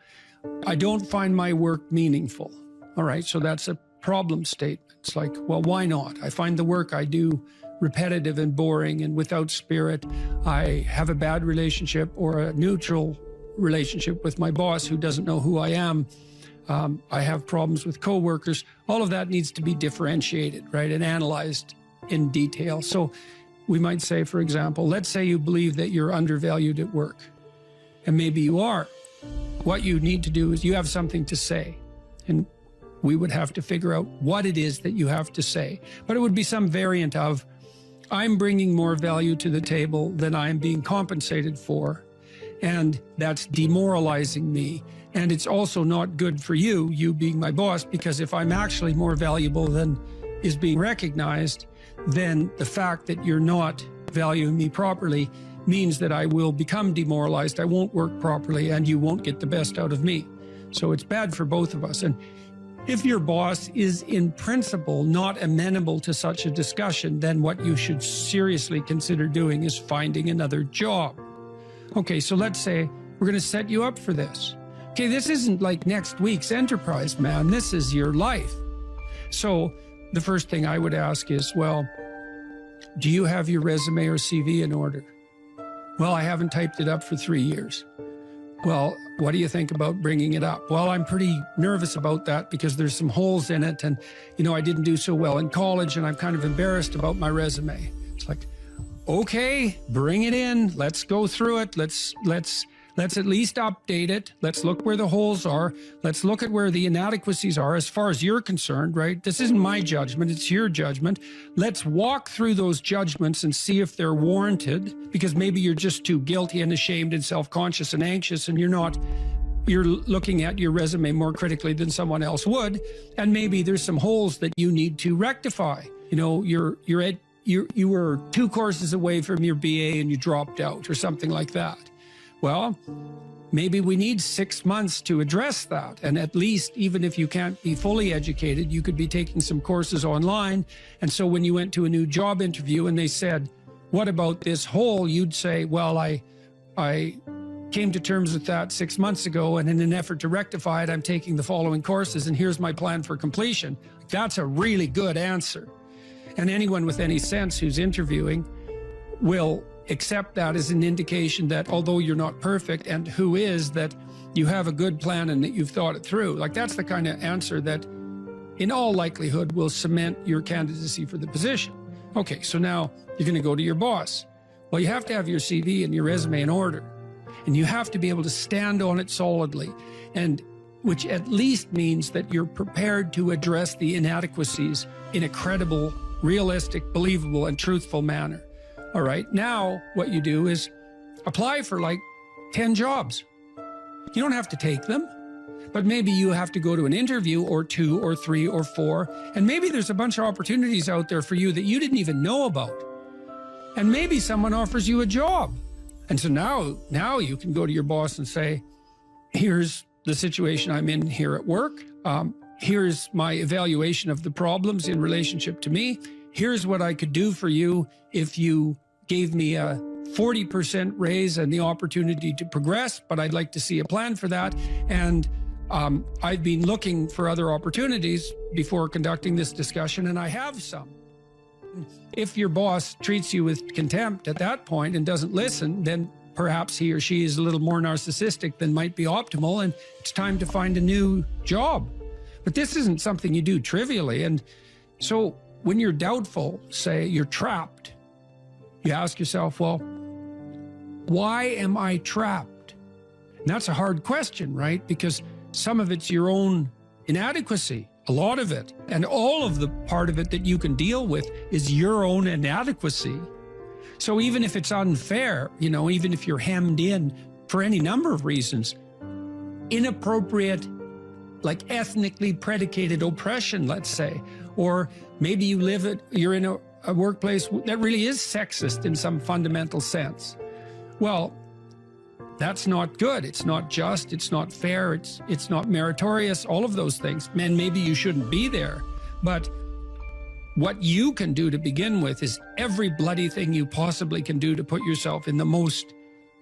I don't find my work meaningful. All right, so that's a problem statement. It's like, well, why not? I find the work I do repetitive and boring and without spirit. I have a bad relationship or a neutral relationship with my boss who doesn't know who I am. I have problems with coworkers. All of that needs to be differentiated, right, and analyzed in detail. So we might say, for example, let's say you believe that you're undervalued at work, and maybe you are. What you need to do is you have something to say, and we would have to figure out what it is that you have to say. But it would be some variant of, I'm bringing more value to the table than I'm being compensated for, and that's demoralizing me. And it's also not good for you being my boss, because if I'm actually more valuable than is being recognized, then the fact that you're not valuing me properly means that I will become demoralized, I won't work properly, and you won't get the best out of me. So it's bad for both of us. And if your boss is in principle not amenable to such a discussion, then what you should seriously consider doing is finding another job. Okay, so let's say we're going to set you up for this. Okay, this isn't like next week's enterprise, man. This is your life. So the first thing I would ask is, well, do you have your resume or CV in order? Well, I haven't typed it up for 3 years. Well, what do you think about bringing it up? Well, I'm pretty nervous about that because there's some holes in it, and I didn't do so well in college, and I'm kind of embarrassed about my resume. It's like, okay, bring it in. Let's go through it. Let's at least update it. Let's look where the holes are. Let's look at where the inadequacies are as far as you're concerned, right? This isn't my judgment, it's your judgment. Let's walk through those judgments and see if they're warranted, because maybe you're just too guilty and ashamed and self-conscious and anxious, and you're looking at your resume more critically than someone else would, and maybe there's some holes that you need to rectify. You were 2 courses away from your BA and you dropped out or something like that. Well, maybe we need 6 months to address that. And at least, even if you can't be fully educated, you could be taking some courses online. And so when you went to a new job interview and they said, what about this hole? You'd say, well, I came to terms with that 6 months ago, and in an effort to rectify it, I'm taking the following courses, and here's my plan for completion. That's a really good answer. And anyone with any sense who's interviewing will accept that as an indication that although you're not perfect, and who is, that you have a good plan and that you've thought it through. Like, that's the kind of answer that in all likelihood will cement your candidacy for the position. Okay, so now you're going to go to your boss. Well, you have to have your CV and your resume in order, and you have to be able to stand on it solidly, and which at least means that you're prepared to address the inadequacies in a credible, realistic, believable, and truthful manner. All right, now what you do is apply for like 10 jobs. You don't have to take them, but maybe you have to go to an interview or 2 or 3 or 4, and maybe there's a bunch of opportunities out there for you that you didn't even know about. And maybe someone offers you a job. And so now you can go to your boss and say, here's the situation I'm in here at work. Here's my evaluation of the problems in relationship to me. Here's what I could do for you if you gave me a 40% raise and the opportunity to progress, but I'd like to see a plan for that. And I've been looking for other opportunities before conducting this discussion, and I have some. If your boss treats you with contempt at that point and doesn't listen, then perhaps he or she is a little more narcissistic than might be optimal, and it's time to find a new job. But this isn't something you do trivially. And so when you're doubtful, say you're trapped, you ask yourself, well, why am I trapped? And that's a hard question, right? Because some of it's your own inadequacy, a lot of it. And all of the part of it that you can deal with is your own inadequacy. So even if it's unfair, even if you're hemmed in for any number of reasons, inappropriate, like ethnically predicated oppression, let's say, or maybe you're in a workplace that really is sexist in some fundamental sense. Well, that's not good. It's not just, it's not fair, it's not meritorious, all of those things. And maybe you shouldn't be there. But what you can do to begin with is every bloody thing you possibly can do to put yourself in the most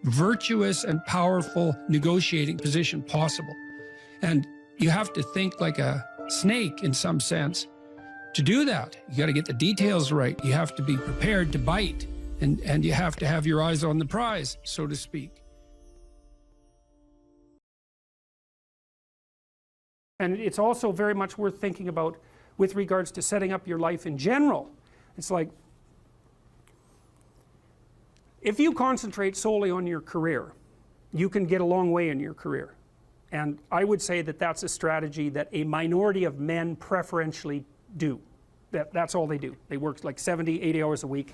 virtuous and powerful negotiating position possible. And you have to think like a snake in some sense to do that. You got to get the details right. You have to be prepared to bite, and you have to have your eyes on the prize, so to speak. And it's also very much worth thinking about with regards to setting up your life in general. It's like, if you concentrate solely on your career, you can get a long way in your career. And I would say that that's a strategy that a minority of men preferentially do. That's all they do. They work like 70, 80 hours a week.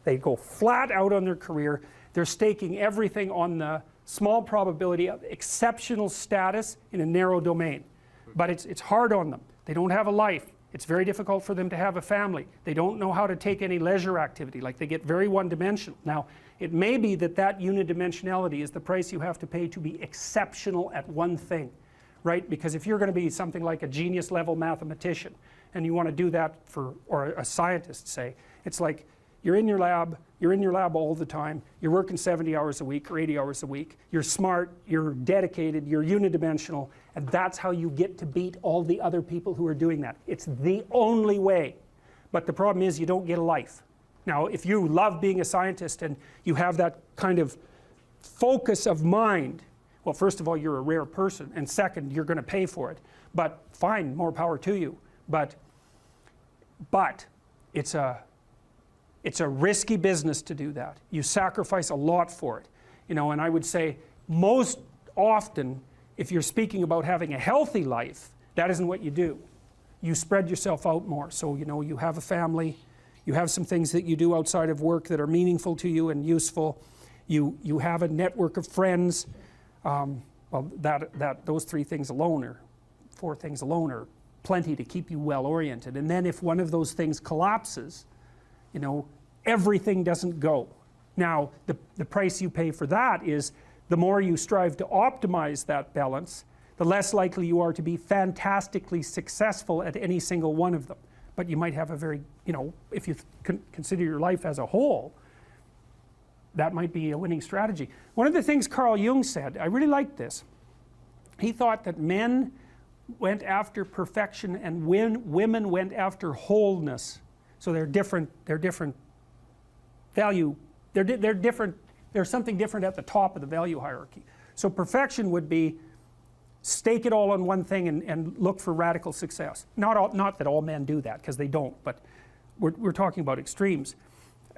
They go flat out on their career. They're staking everything on the small probability of exceptional status in a narrow domain. But it's hard on them. They don't have a life. It's very difficult for them to have a family. They don't know how to take any leisure activity. Like, they get very one-dimensional. Now, it may be that unidimensionality is the price you have to pay to be exceptional at one thing, right? Because if you're going to be something like a genius level mathematician, and you want to do that or a scientist, say, it's like you're in your lab all the time, you're working 70 hours a week or 80 hours a week, you're smart, you're dedicated, you're unidimensional, and that's how you get to beat all the other people who are doing that. It's the only way. But the problem is you don't get a life. Now, if you love being a scientist and you have that kind of focus of mind well, first of all, you're a rare person, and second, you're going to pay for it. But fine, more power to you. But it's a risky business to do that. You sacrifice a lot for it. You know, and I would say most often, if you're speaking about having a healthy life, that isn't what you do. You spread yourself out more. So, you know, you have a family, you have some things that you do outside of work that are meaningful to you and useful. You have a network of friends. Well, those 3 things alone, or 4 things alone, are plenty to keep you well oriented. And then if one of those things collapses, you know, everything doesn't go. Now, the price you pay for that is the more you strive to optimize that balance, the less likely you are to be fantastically successful at any single one of them. But you might have a very, you know, if you consider your life as a whole, that might be a winning strategy. One of the things Carl Jung said, I really liked this. He thought that men went after perfection and women went after wholeness. So they're different value, they're different, there's something different at the top of the value hierarchy. So perfection would be stake it all on one thing and look for radical success. Not that all men do that, because they don't, but we're talking about extremes,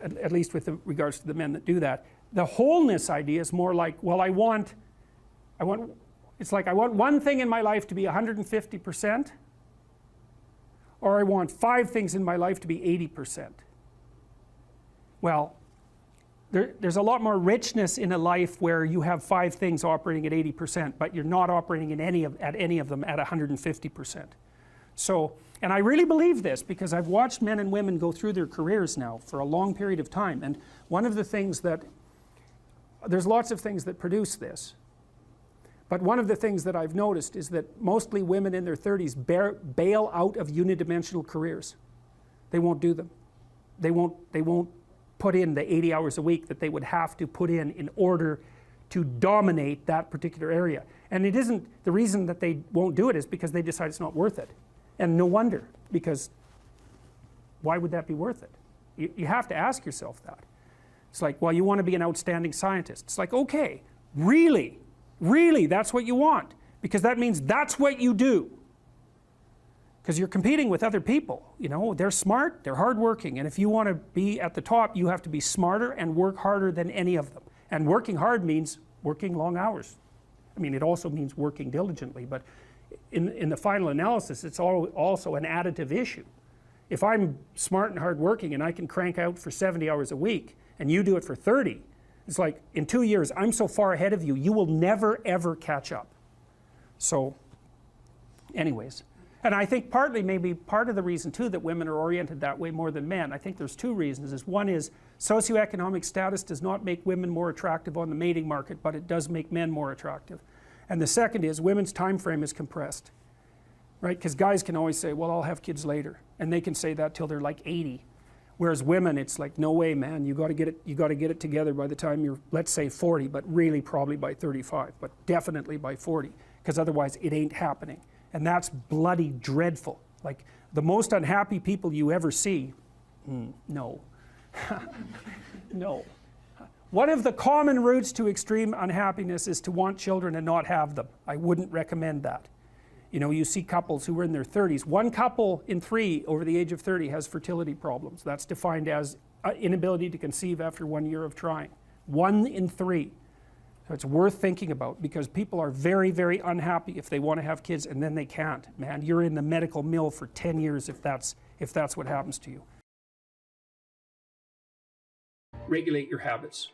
at least with regards to the men that do that. The wholeness idea is more like, well, it's like I want one thing in my life to be 150%, or I want 5 things in my life to be 80%. Well, there's a lot more richness in a life where you have 5 things operating at 80%, but you're not operating at any of them at 150%. So, and I really believe this because I've watched men and women go through their careers now for a long period of time, and one of the things that, there's lots of things that produce this, but one of the things that I've noticed is that mostly women in their 30s bail out of unidimensional careers. They won't do them. They won't put in the 80 hours a week that they would have to put in order to dominate that particular area. And it isn't, the reason that they won't do it is because they decide it's not worth it. And no wonder, because why would that be worth it? You have to ask yourself that. It's like, well, you want to be an outstanding scientist. It's like, okay, really, that's what you want, because that means that's what you do. Because you're competing with other people, you know, they're smart, they're hardworking, and if you want to be at the top, you have to be smarter and work harder than any of them. And working hard means working long hours. I mean, it also means working diligently, but in the final analysis, it's also an additive issue. If I'm smart and hardworking and I can crank out for 70 hours a week, and you do it for 30, it's like, in 2 years, I'm so far ahead of you, you will never ever catch up. So, anyways. And I think partly, maybe part of the reason too that women are oriented that way more than men, I think there's 2 reasons. One is socioeconomic status does not make women more attractive on the mating market, but it does make men more attractive. And the second is women's time frame is compressed, right? Because guys can always say, well, I'll have kids later, and they can say that till they're like 80. Whereas women, it's like, no way, man, you got to get it together by the time you're, let's say 40, but really probably by 35, but definitely by 40, because otherwise it ain't happening. And that's bloody dreadful. Like, the most unhappy people you ever see, no. No. One of the common routes to extreme unhappiness is to want children and not have them. I wouldn't recommend that. You know, you see couples who are in their 30s. 1 couple in 3 over the age of 30 has fertility problems. That's defined as inability to conceive after 1 year of trying. 1 in 3. So it's worth thinking about, because people are very, very unhappy if they want to have kids and then they can't. Man, you're in the medical mill for 10 years if that's what happens to you. Regulate your habits.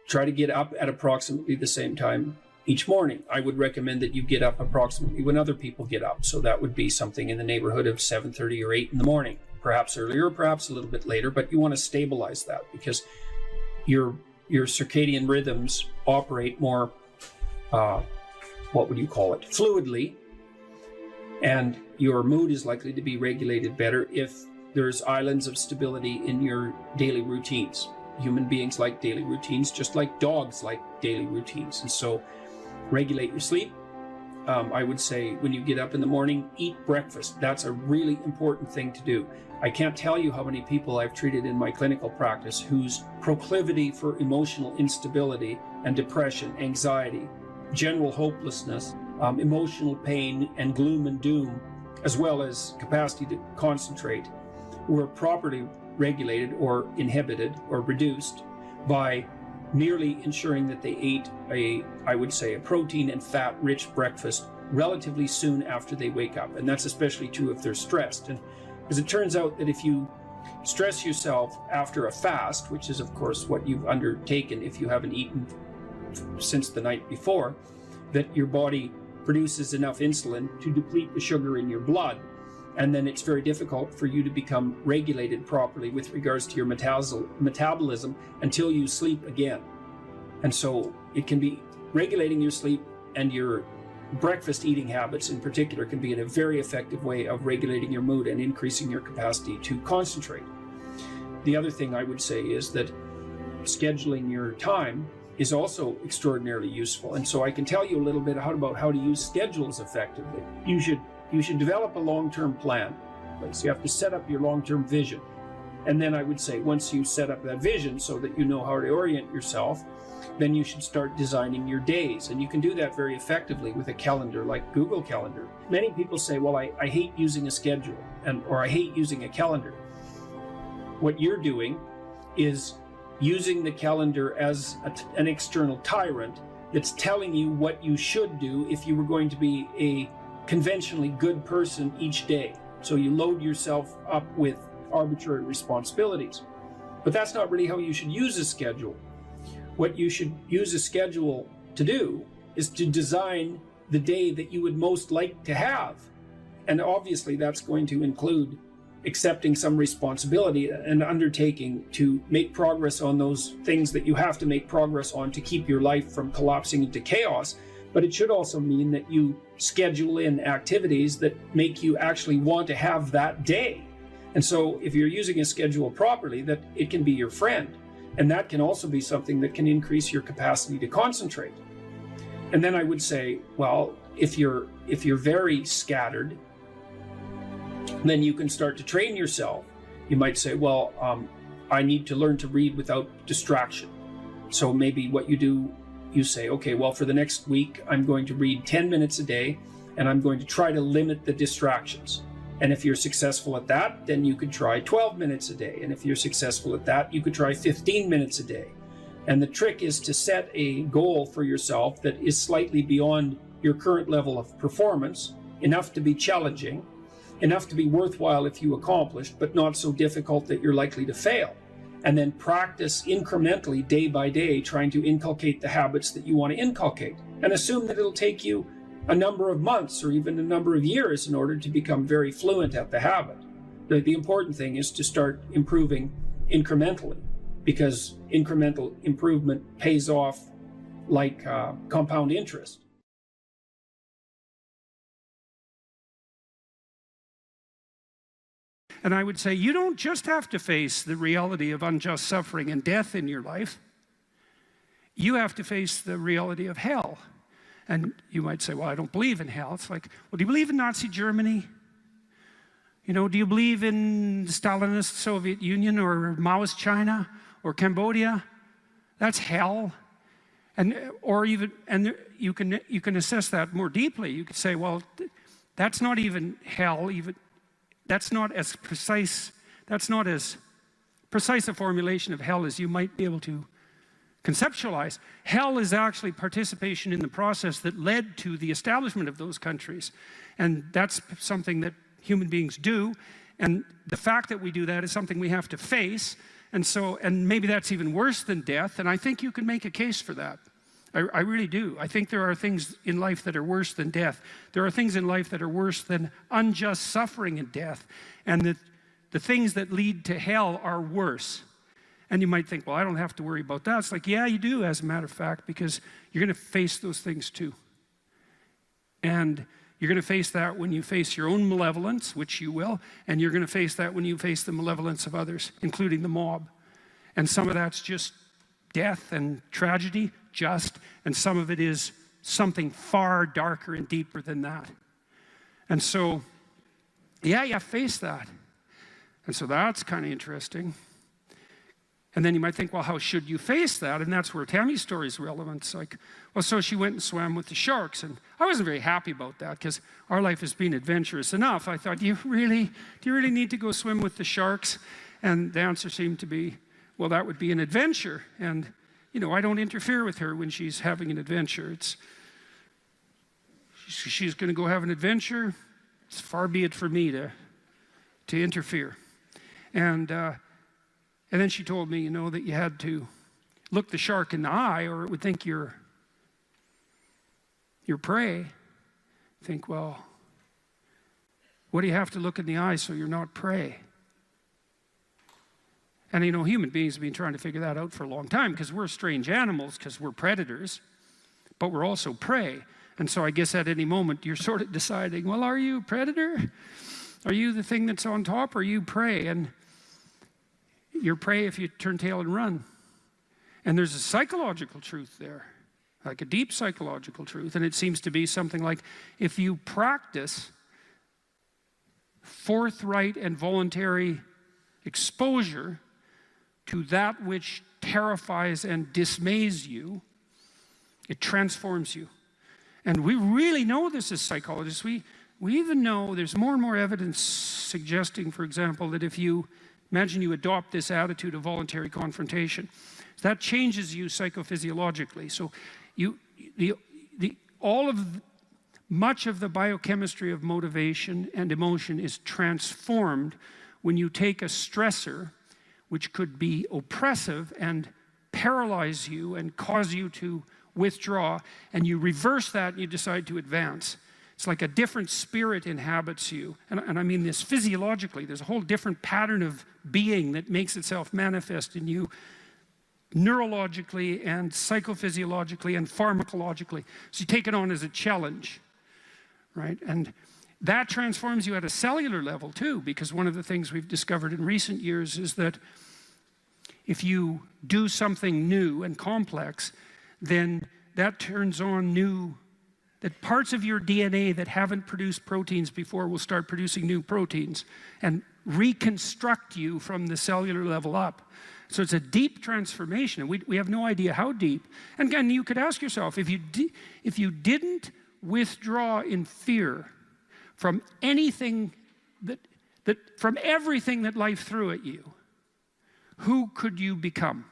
Try to get up at approximately the same time each morning. I would recommend that you get up approximately when other people get up. So that would be something in the neighborhood of 7:30 or 8 in the morning. Perhaps earlier, perhaps a little bit later, but you want to stabilize that, because your circadian rhythms operate more, what would you call it, fluidly, and your mood is likely to be regulated better if there's islands of stability in your daily routines. Human beings like daily routines, just like dogs like daily routines. And so regulate your sleep. I would say when you get up in the morning, eat breakfast. That's a really important thing to do. I can't tell you how many people I've treated in my clinical practice whose proclivity for emotional instability and depression, anxiety, general hopelessness, emotional pain and gloom and doom, as well as capacity to concentrate, were properly regulated or inhibited or reduced by merely ensuring that they ate I would say, a protein and fat-rich breakfast relatively soon after they wake up. And that's especially true if they're stressed. And as it turns out that if you stress yourself after a fast, which is of course what you've undertaken if you haven't eaten since the night before, that your body produces enough insulin to deplete the sugar in your blood. And then it's very difficult for you to become regulated properly with regards to your metabolism until you sleep again. And so it can be regulating your sleep, and your breakfast eating habits in particular can be in a very effective way of regulating your mood and increasing your capacity to concentrate. The other thing I would say is that scheduling your time is also extraordinarily useful. And so I can tell you a little bit about how to use schedules effectively. You should develop a long-term plan. So you have to set up your long-term vision. And then I would say once you set up that vision so that you know how to orient yourself, then you should start designing your days. And you can do that very effectively with a calendar like Google Calendar. Many people say, well, I hate using a schedule, or I hate using a calendar. What you're doing is using the calendar as an external tyrant that's telling you what you should do if you were going to be a conventionally good person each day. So you load yourself up with arbitrary responsibilities. But that's not really how you should use a schedule. What you should use a schedule to do is to design the day that you would most like to have. And obviously that's going to include accepting some responsibility and undertaking to make progress on those things that you have to make progress on to keep your life from collapsing into chaos. But it should also mean that you schedule in activities that make you actually want to have that day. And so if you're using a schedule properly, that it can be your friend. And that can also be something that can increase your capacity to concentrate. And then I would say, well, if you're very scattered, then you can start to train yourself. You might say, well, I need to learn to read without distraction. So maybe what you do, you say, okay, well, for the next week, I'm going to read 10 minutes a day, and I'm going to try to limit the distractions. And if you're successful at that, then you could try 12 minutes a day. And if you're successful at that, you could try 15 minutes a day. And the trick is to set a goal for yourself that is slightly beyond your current level of performance, enough to be challenging, enough to be worthwhile if you accomplish, but not so difficult that you're likely to fail. And then practice incrementally, day by day, trying to inculcate the habits that you want to inculcate. And assume that it'll take you a number of months or even a number of years in order to become very fluent at the habit. The important thing is to start improving incrementally, because incremental improvement pays off like compound interest. And I would say you don't just have to face the reality of unjust suffering and death in your life. You have to face the reality of hell. And you might say, well, I don't believe in hell. It's like, well, do you believe in Nazi Germany? You know, do you believe in the Stalinist Soviet Union or Maoist China or Cambodia? That's hell. And you can assess that more deeply. You could say, well, that's not even hell. That's not as precise a formulation of hell as you might be able to conceptualize. Hell is actually participation in the process that led to the establishment of those countries. And that's something that human beings do. And the fact that we do that is something we have to face. And maybe that's even worse than death. And I think you can make a case for that. I really do. I think there are things in life that are worse than death. There are things in life that are worse than unjust suffering and death. And the things that lead to hell are worse. And you might think, well, I don't have to worry about that. It's like, yeah, you do, as a matter of fact, because you're going to face those things too. And you're going to face that when you face your own malevolence, which you will, and you're going to face that when you face the malevolence of others, including the mob. And some of that's just death and tragedy, and some of it is something far darker and deeper than that. And so, yeah, you face that. And so that's kind of interesting. And then you might think, well, how should you face that? And that's where Tammy's story is relevant. It's like, well, so she went and swam with the sharks. And I wasn't very happy about that because our life has been adventurous enough. I thought, do you really need to go swim with the sharks? And the answer seemed to be, well, that would be an adventure. And, you know, I don't interfere with her when she's having an adventure. She's going to go have an adventure. It's far be it for me to interfere. And then she told me, you know, that you had to look the shark in the eye or it would think you're prey. Think, well, what do you have to look in the eye so you're not prey? And you know, human beings have been trying to figure that out for a long time because we're strange animals because we're predators, but we're also prey. And so I guess at any moment you're sort of deciding, well, are you a predator? Are you the thing that's on top or are you prey? And you're prey if you turn tail and run. And there's a psychological truth there, like a deep psychological truth. And it seems to be something like if you practice forthright and voluntary exposure to that which terrifies and dismays you, it transforms you. And we really know this as psychologists. We even know there's more and more evidence suggesting, for example, that if you imagine you adopt this attitude of voluntary confrontation, that changes you psychophysiologically. So much of the biochemistry of motivation and emotion is transformed when you take a stressor which could be oppressive and paralyze you and cause you to withdraw, and you reverse that and you decide to advance. It's like a different spirit inhabits you. And I mean this physiologically. There's a whole different pattern of being that makes itself manifest in you neurologically and psychophysiologically and pharmacologically. So you take it on as a challenge, right? And that transforms you at a cellular level too, because one of the things we've discovered in recent years is that if you do something new and complex, then that turns on that parts of your DNA that haven't produced proteins before will start producing new proteins and reconstruct you from the cellular level up. So it's a deep transformation, and we have no idea how deep. And again, you could ask yourself, if you didn't withdraw in fear from anything from everything that life threw at you, who could you become?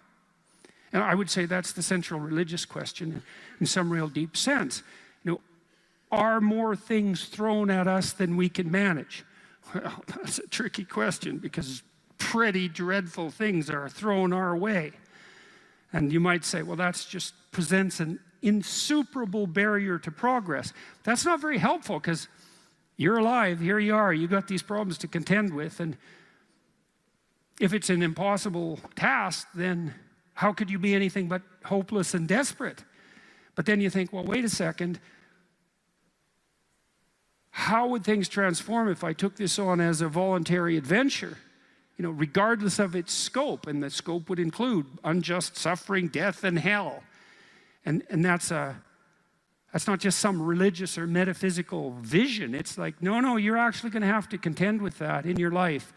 And I would say that's the central religious question in some real deep sense. You know, are more things thrown at us than we can manage? Well, that's a tricky question because pretty dreadful things are thrown our way. And you might say, well, that just presents an insuperable barrier to progress. That's not very helpful because you're alive, here you are, you got these problems to contend with, and if it's an impossible task, then how could you be anything but hopeless and desperate? But then you think, well, wait a second. How would things transform if I took this on as a voluntary adventure? You know, regardless of its scope, and the scope would include unjust suffering, death, and hell. And that's not just some religious or metaphysical vision. It's like, no, you're actually going to have to contend with that in your life.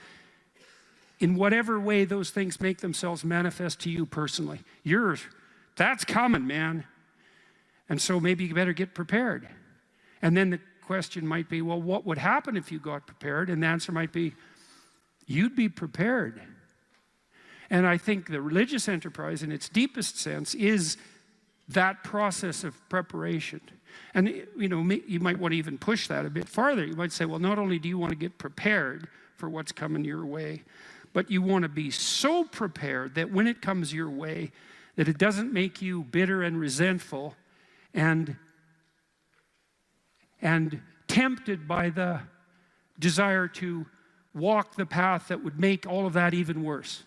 In whatever way those things make themselves manifest to you personally. That's coming, man. And so maybe you better get prepared. And then the question might be, well, what would happen if you got prepared? And the answer might be, you'd be prepared. And I think the religious enterprise in its deepest sense is that process of preparation. And you know, you might want to even push that a bit farther. You might say, well, not only do you want to get prepared for what's coming your way, but you want to be so prepared that when it comes your way, that it doesn't make you bitter and resentful and tempted by the desire to walk the path that would make all of that even worse.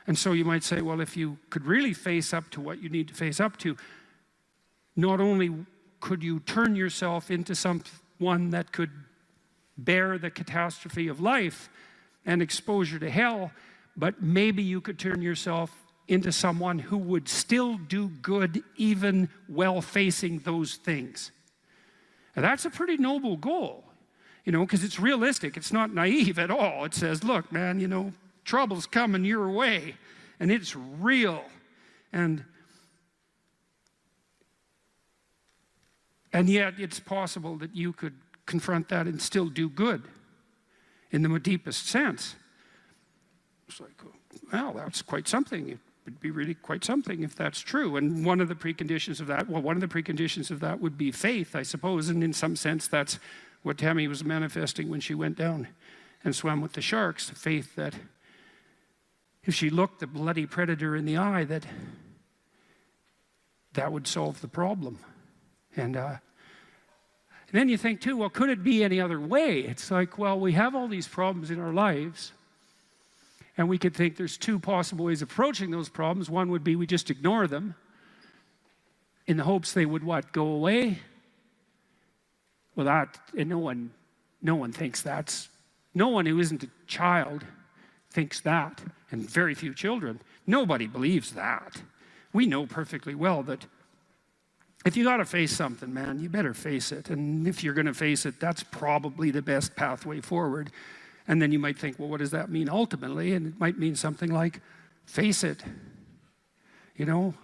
And so you might say, well, if you could really face up to what you need to face up to, not only could you turn yourself into someone that could bear the catastrophe of life and exposure to hell, but maybe you could turn yourself into someone who would still do good even while facing those things. And that's a pretty noble goal, you know, because it's realistic. It's not naive at all. It says, look, man, you know, trouble's coming your way, and it's real. And yet it's possible that you could confront that and still do good in the deepest sense. It's like, well, that's quite something. It would be really quite something if that's true. And one of the preconditions of that would be faith, I suppose. And in some sense, that's what Tammy was manifesting when she went down and swam with the sharks. The faith that if she looked the bloody predator in the eye, that would solve the problem. And then you think too, well, could it be any other way? It's like, well, we have all these problems in our lives, and we could think there's two possible ways of approaching those problems. One would be we just ignore them in the hopes they would what? Go away? Well, and no one thinks that's, no one who isn't a child thinks that, and very few children. Nobody believes that. We know perfectly well that if you got to face something, man, you better face it. And if you're going to face it, that's probably the best pathway forward. And then you might think, well, what does that mean ultimately? And it might mean something like, face it, you know,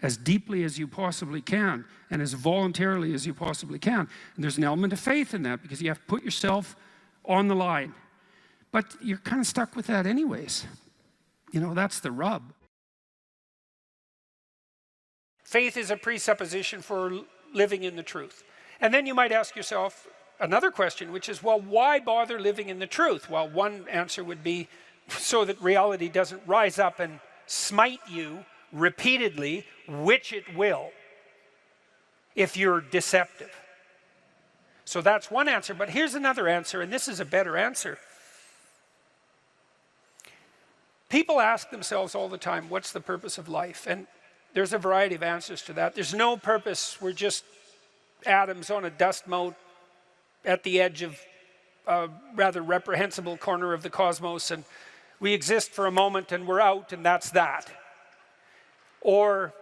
as deeply as you possibly can and as voluntarily as you possibly can. And there's an element of faith in that because you have to put yourself on the line. But you're kind of stuck with that anyways. You know, that's the rub. Faith is a presupposition for living in the truth. And then you might ask yourself another question, which is, well, why bother living in the truth? Well, one answer would be so that reality doesn't rise up and smite you repeatedly, which it will, if you're deceptive. So that's one answer, but here's another answer, and this is a better answer. People ask themselves all the time, what's the purpose of life? And there's a variety of answers to that. There's no purpose. We're just atoms on a dust mote at the edge of a rather reprehensible corner of the cosmos, and we exist for a moment and we're out, and that's that. Or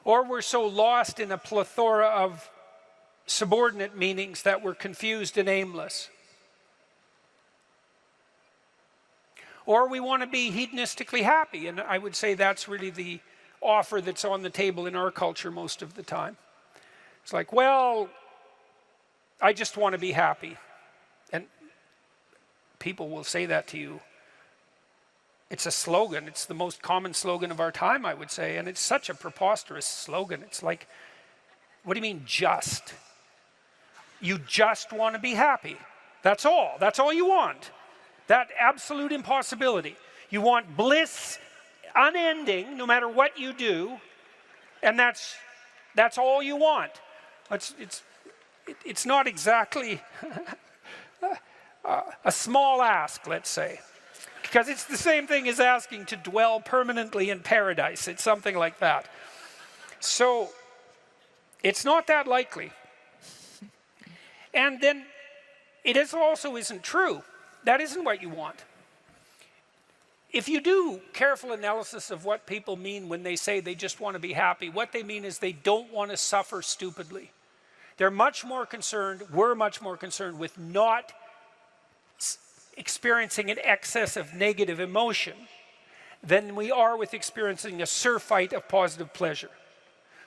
we're so lost in a plethora of subordinate meanings that we're confused and aimless. Or we want to be hedonistically happy, and I would say that's really the offer that's on the table in our culture most of the time. It's like, well, I just want to be happy. And people will say that to you. It's a slogan. It's the most common slogan of our time, I would say, and it's such a preposterous slogan. It's like, what do you mean just? You just want to be happy. That's all. That's all you want. That absolute impossibility. You want bliss unending, no matter what you do, and that's all you want. It's not exactly a small ask, let's say, because it's the same thing as asking to dwell permanently in paradise. It's something like that. So it's not that likely. And then it also isn't true. That isn't what you want. If you do careful analysis of what people mean when they say they just want to be happy, what they mean is they don't want to suffer stupidly. We're much more concerned with not experiencing an excess of negative emotion than we are with experiencing a surfeit of positive pleasure.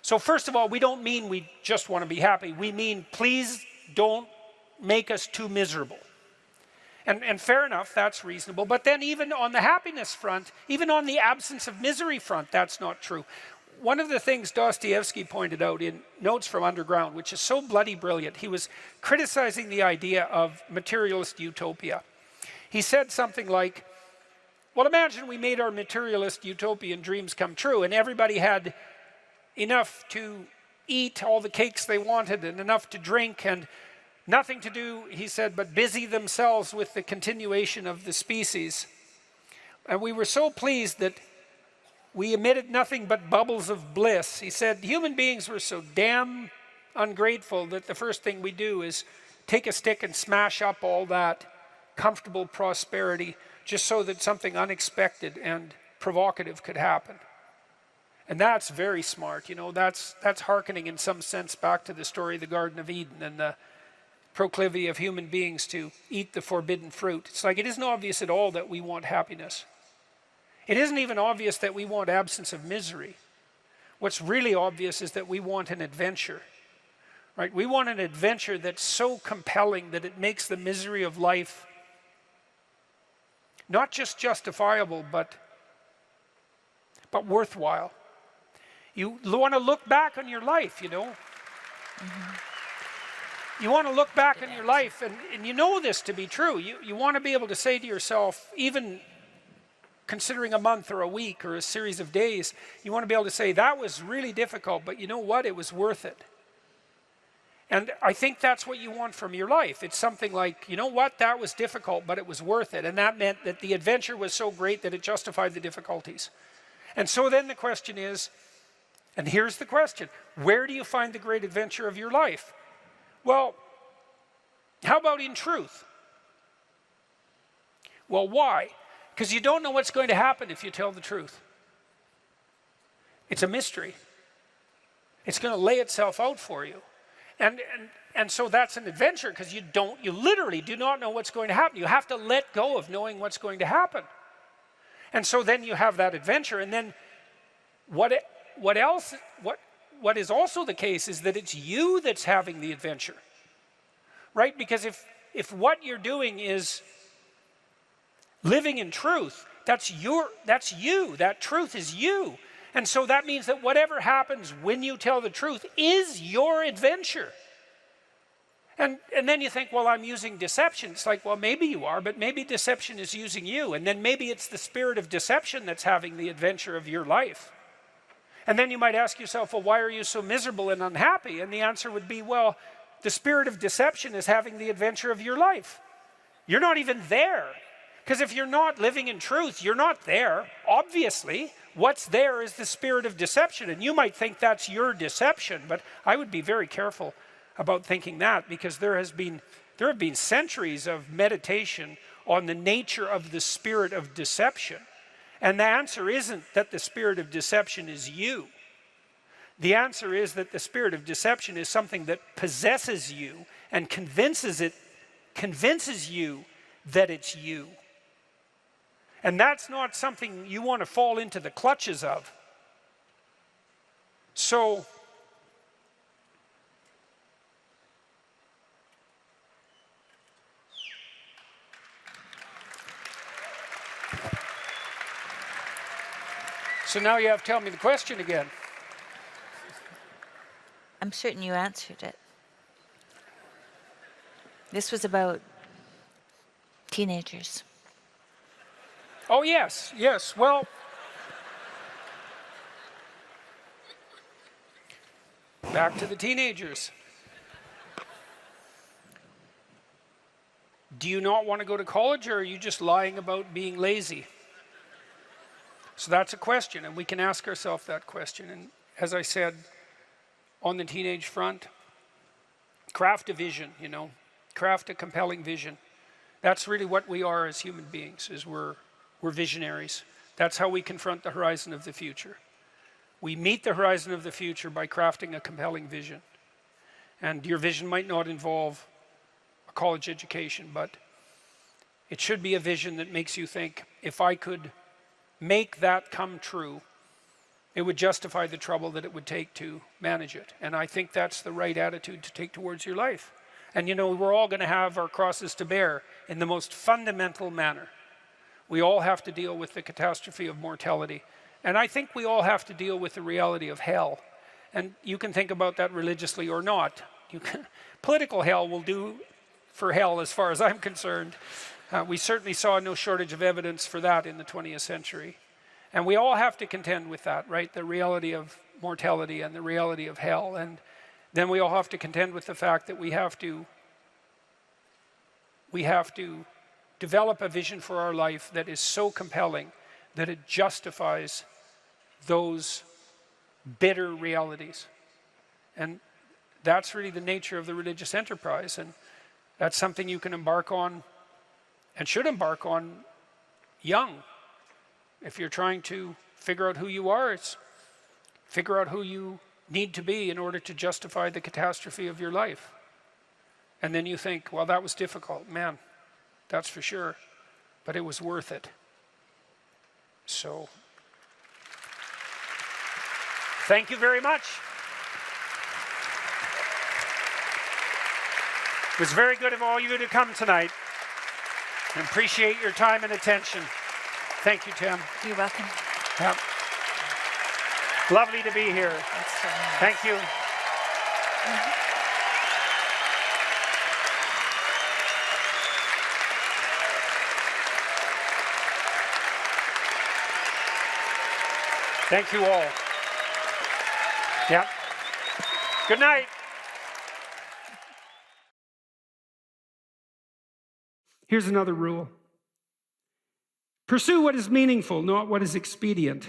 So first of all, we don't mean we just want to be happy. We mean, please don't make us too miserable. And fair enough, that's reasonable. But then even on the happiness front, even on the absence of misery front, that's not true. One of the things Dostoevsky pointed out in Notes from Underground, which is so bloody brilliant, he was criticizing the idea of materialist utopia. He said something like, well, imagine we made our materialist utopian dreams come true, and everybody had enough to eat all the cakes they wanted and enough to drink and nothing to do, he said, but busy themselves with the continuation of the species. And we were so pleased that we emitted nothing but bubbles of bliss. He said, human beings were so damn ungrateful that the first thing we do is take a stick and smash up all that comfortable prosperity just so that something unexpected and provocative could happen. And that's very smart, you know, that's hearkening in some sense back to the story of the Garden of Eden and the proclivity of human beings to eat the forbidden fruit. It's like it isn't obvious at all that we want happiness. It isn't even obvious that we want absence of misery. What's really obvious is that we want an adventure, right? We want an adventure that's so compelling that it makes the misery of life not just justifiable, but worthwhile. You want to look back on your life, you know. You want to look back on your life, and you know this to be true. You want to be able to say to yourself, even considering a month or a week or a series of days, you want to be able to say, that was really difficult, but you know what? It was worth it. And I think that's what you want from your life. It's something like, you know what? That was difficult, but it was worth it. And that meant that the adventure was so great that it justified the difficulties. And so then the question is, and here's the question, where do you find the great adventure of your life? Well, how about in truth? Well, why? Because you don't know what's going to happen if you tell the truth. It's a mystery. It's going to lay itself out for you. And so that's an adventure, because you literally do not know what's going to happen. You have to let go of knowing what's going to happen. And so then you have that adventure, and then what is also the case is that it's you that's having the adventure, right? Because if what you're doing is living in truth, that's you, that truth is you. And so that means that whatever happens when you tell the truth is your adventure. And then you think, well, I'm using deception. It's like, well, maybe you are, but maybe deception is using you. And then maybe it's the spirit of deception that's having the adventure of your life. And then you might ask yourself, well, why are you so miserable and unhappy? And the answer would be, well, the spirit of deception is having the adventure of your life. You're not even there. Because if you're not living in truth, you're not there. Obviously, what's there is the spirit of deception. And you might think that's your deception, but I would be very careful about thinking that, because there have been centuries of meditation on the nature of the spirit of deception. And the answer isn't that the spirit of deception is you. The answer is that the spirit of deception is something that possesses you and convinces you that it's you. And that's not something you want to fall into the clutches of. So now you have to tell me the question again. I'm certain you answered it. This was about teenagers. Oh, yes. Well, back to the teenagers. Do you not want to go to college, or are you just lying about being lazy? So that's a question, and we can ask ourselves that question. And as I said, on the teenage front, craft a vision, craft a compelling vision. That's really what we are as human beings, is we're visionaries. That's how we confront the horizon of the future. We meet the horizon of the future by crafting a compelling vision. And your vision might not involve a college education, but it should be a vision that makes you think, if I could make that come true, it would justify the trouble that it would take to manage it. And I think that's the right attitude to take towards your life. And we're all going to have our crosses to bear in the most fundamental manner. We all have to deal with the catastrophe of mortality. And I think we all have to deal with the reality of hell. And you can think about that religiously or not. Political hell will do for hell as far as I'm concerned. We certainly saw no shortage of evidence for that in the 20th century. And we all have to contend with that, right? The reality of mortality and the reality of hell. And then we all have to contend with the fact that we have to develop a vision for our life that is so compelling that it justifies those bitter realities. And that's really the nature of the religious enterprise. And that's something you can embark on and should embark on young. If you're trying to figure out who you are, it's figure out who you need to be in order to justify the catastrophe of your life. And then you think, well, that was difficult. Man, that's for sure. But it was worth it. So, thank you very much. It was very good of all you to come tonight. I appreciate your time and attention. Thank you, Tim. You're welcome. Yeah. Lovely to be here. That's so nice. Thank you. Thank you all. Yeah. Good night. Here's another rule. Pursue what is meaningful, not what is expedient.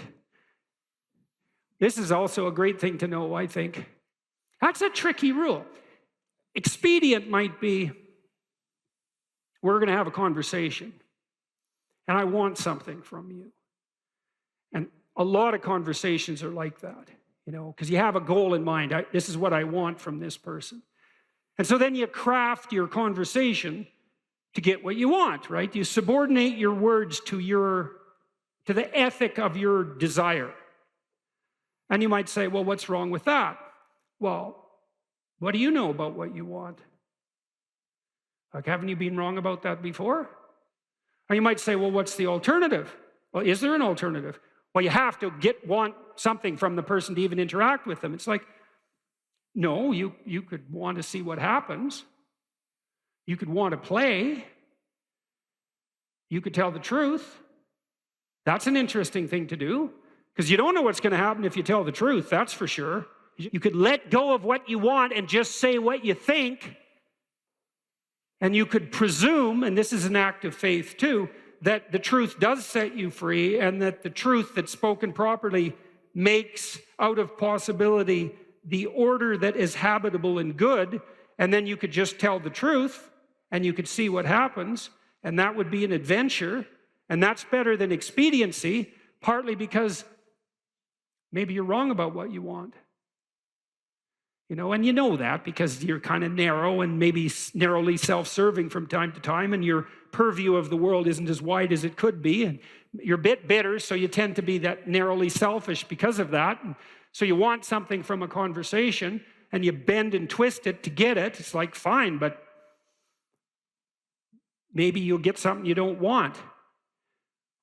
This is also a great thing to know, I think. That's a tricky rule. Expedient might be, we're going to have a conversation, and I want something from you. And a lot of conversations are like that, you know, because you have a goal in mind. This is what I want from this person. And so then you craft your conversation to get what you want, right? You subordinate your words to the ethic of your desire. And you might say, well, what's wrong with that? Well, what do you know about what you want? Like, haven't you been wrong about that before? Or you might say, well, what's the alternative? Well, is there an alternative? Well, you have to want something from the person to even interact with them. It's like, no, you could want to see what happens. You could want to play. You could tell the truth. That's an interesting thing to do, because you don't know what's going to happen if you tell the truth, that's for sure. You could let go of what you want and just say what you think. And you could presume, and this is an act of faith too, that the truth does set you free, and that the truth that's spoken properly makes out of possibility the order that is habitable and good. And then you could just tell the truth, and you could see what happens, and that would be an adventure. And that's better than expediency, partly because maybe you're wrong about what you want. You know, and you know that because you're kind of narrow and maybe narrowly self-serving from time to time, and your purview of the world isn't as wide as it could be, and you're a bit bitter, so you tend to be that narrowly selfish because of that. And so you want something from a conversation, and you bend and twist it to get it. It's like, fine, but maybe you'll get something you don't want.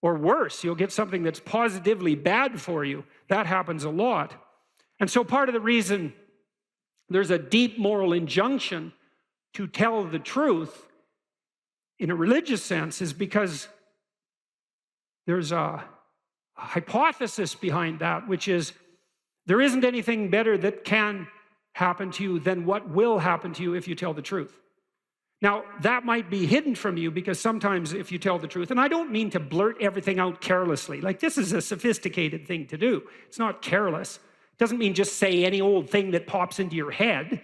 Or worse, you'll get something that's positively bad for you. That happens a lot. And so part of the reason there's a deep moral injunction to tell the truth in a religious sense is because there's a hypothesis behind that, which is there isn't anything better that can happen to you than what will happen to you if you tell the truth. Now, that might be hidden from you because sometimes if you tell the truth, and I don't mean to blurt everything out carelessly, like this is a sophisticated thing to do. It's not careless. It doesn't mean just say any old thing that pops into your head.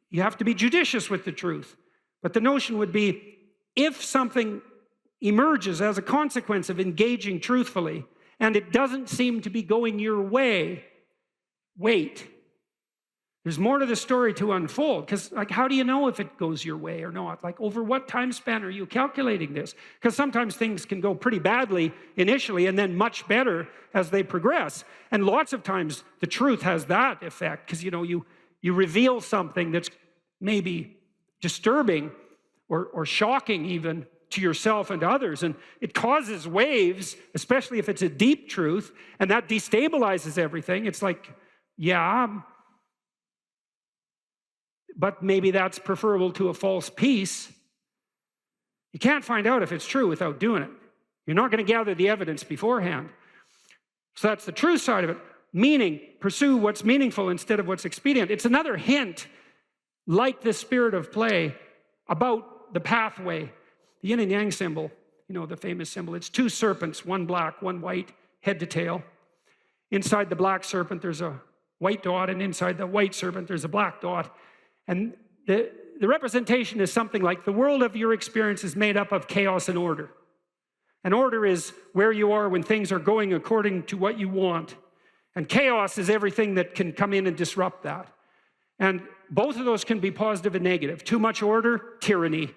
You have to be judicious with the truth. But the notion would be, if something emerges as a consequence of engaging truthfully, and it doesn't seem to be going your way, wait. There's more to the story to unfold, because like, how do you know if it goes your way or not? Like, over what time span are you calculating this? Because sometimes things can go pretty badly initially and then much better as they progress. And lots of times the truth has that effect, because you reveal something that's maybe disturbing or shocking even to yourself and to others, and it causes waves, especially if it's a deep truth, and that destabilizes everything. It's like, yeah, but maybe that's preferable to a false peace. You can't find out if it's true without doing it. You're not going to gather the evidence beforehand. So that's the truth side of it. Meaning, pursue what's meaningful instead of what's expedient. It's another hint, like the spirit of play, about the pathway. The yin and yang symbol, the famous symbol, it's two serpents, one black, one white, head to tail. Inside the black serpent, there's a white dot, and inside the white serpent, there's a black dot. And the representation is something like the world of your experience is made up of chaos and order. And order is where you are when things are going according to what you want. And chaos is everything that can come in and disrupt that. And both of those can be positive and negative. Too much order, tyranny,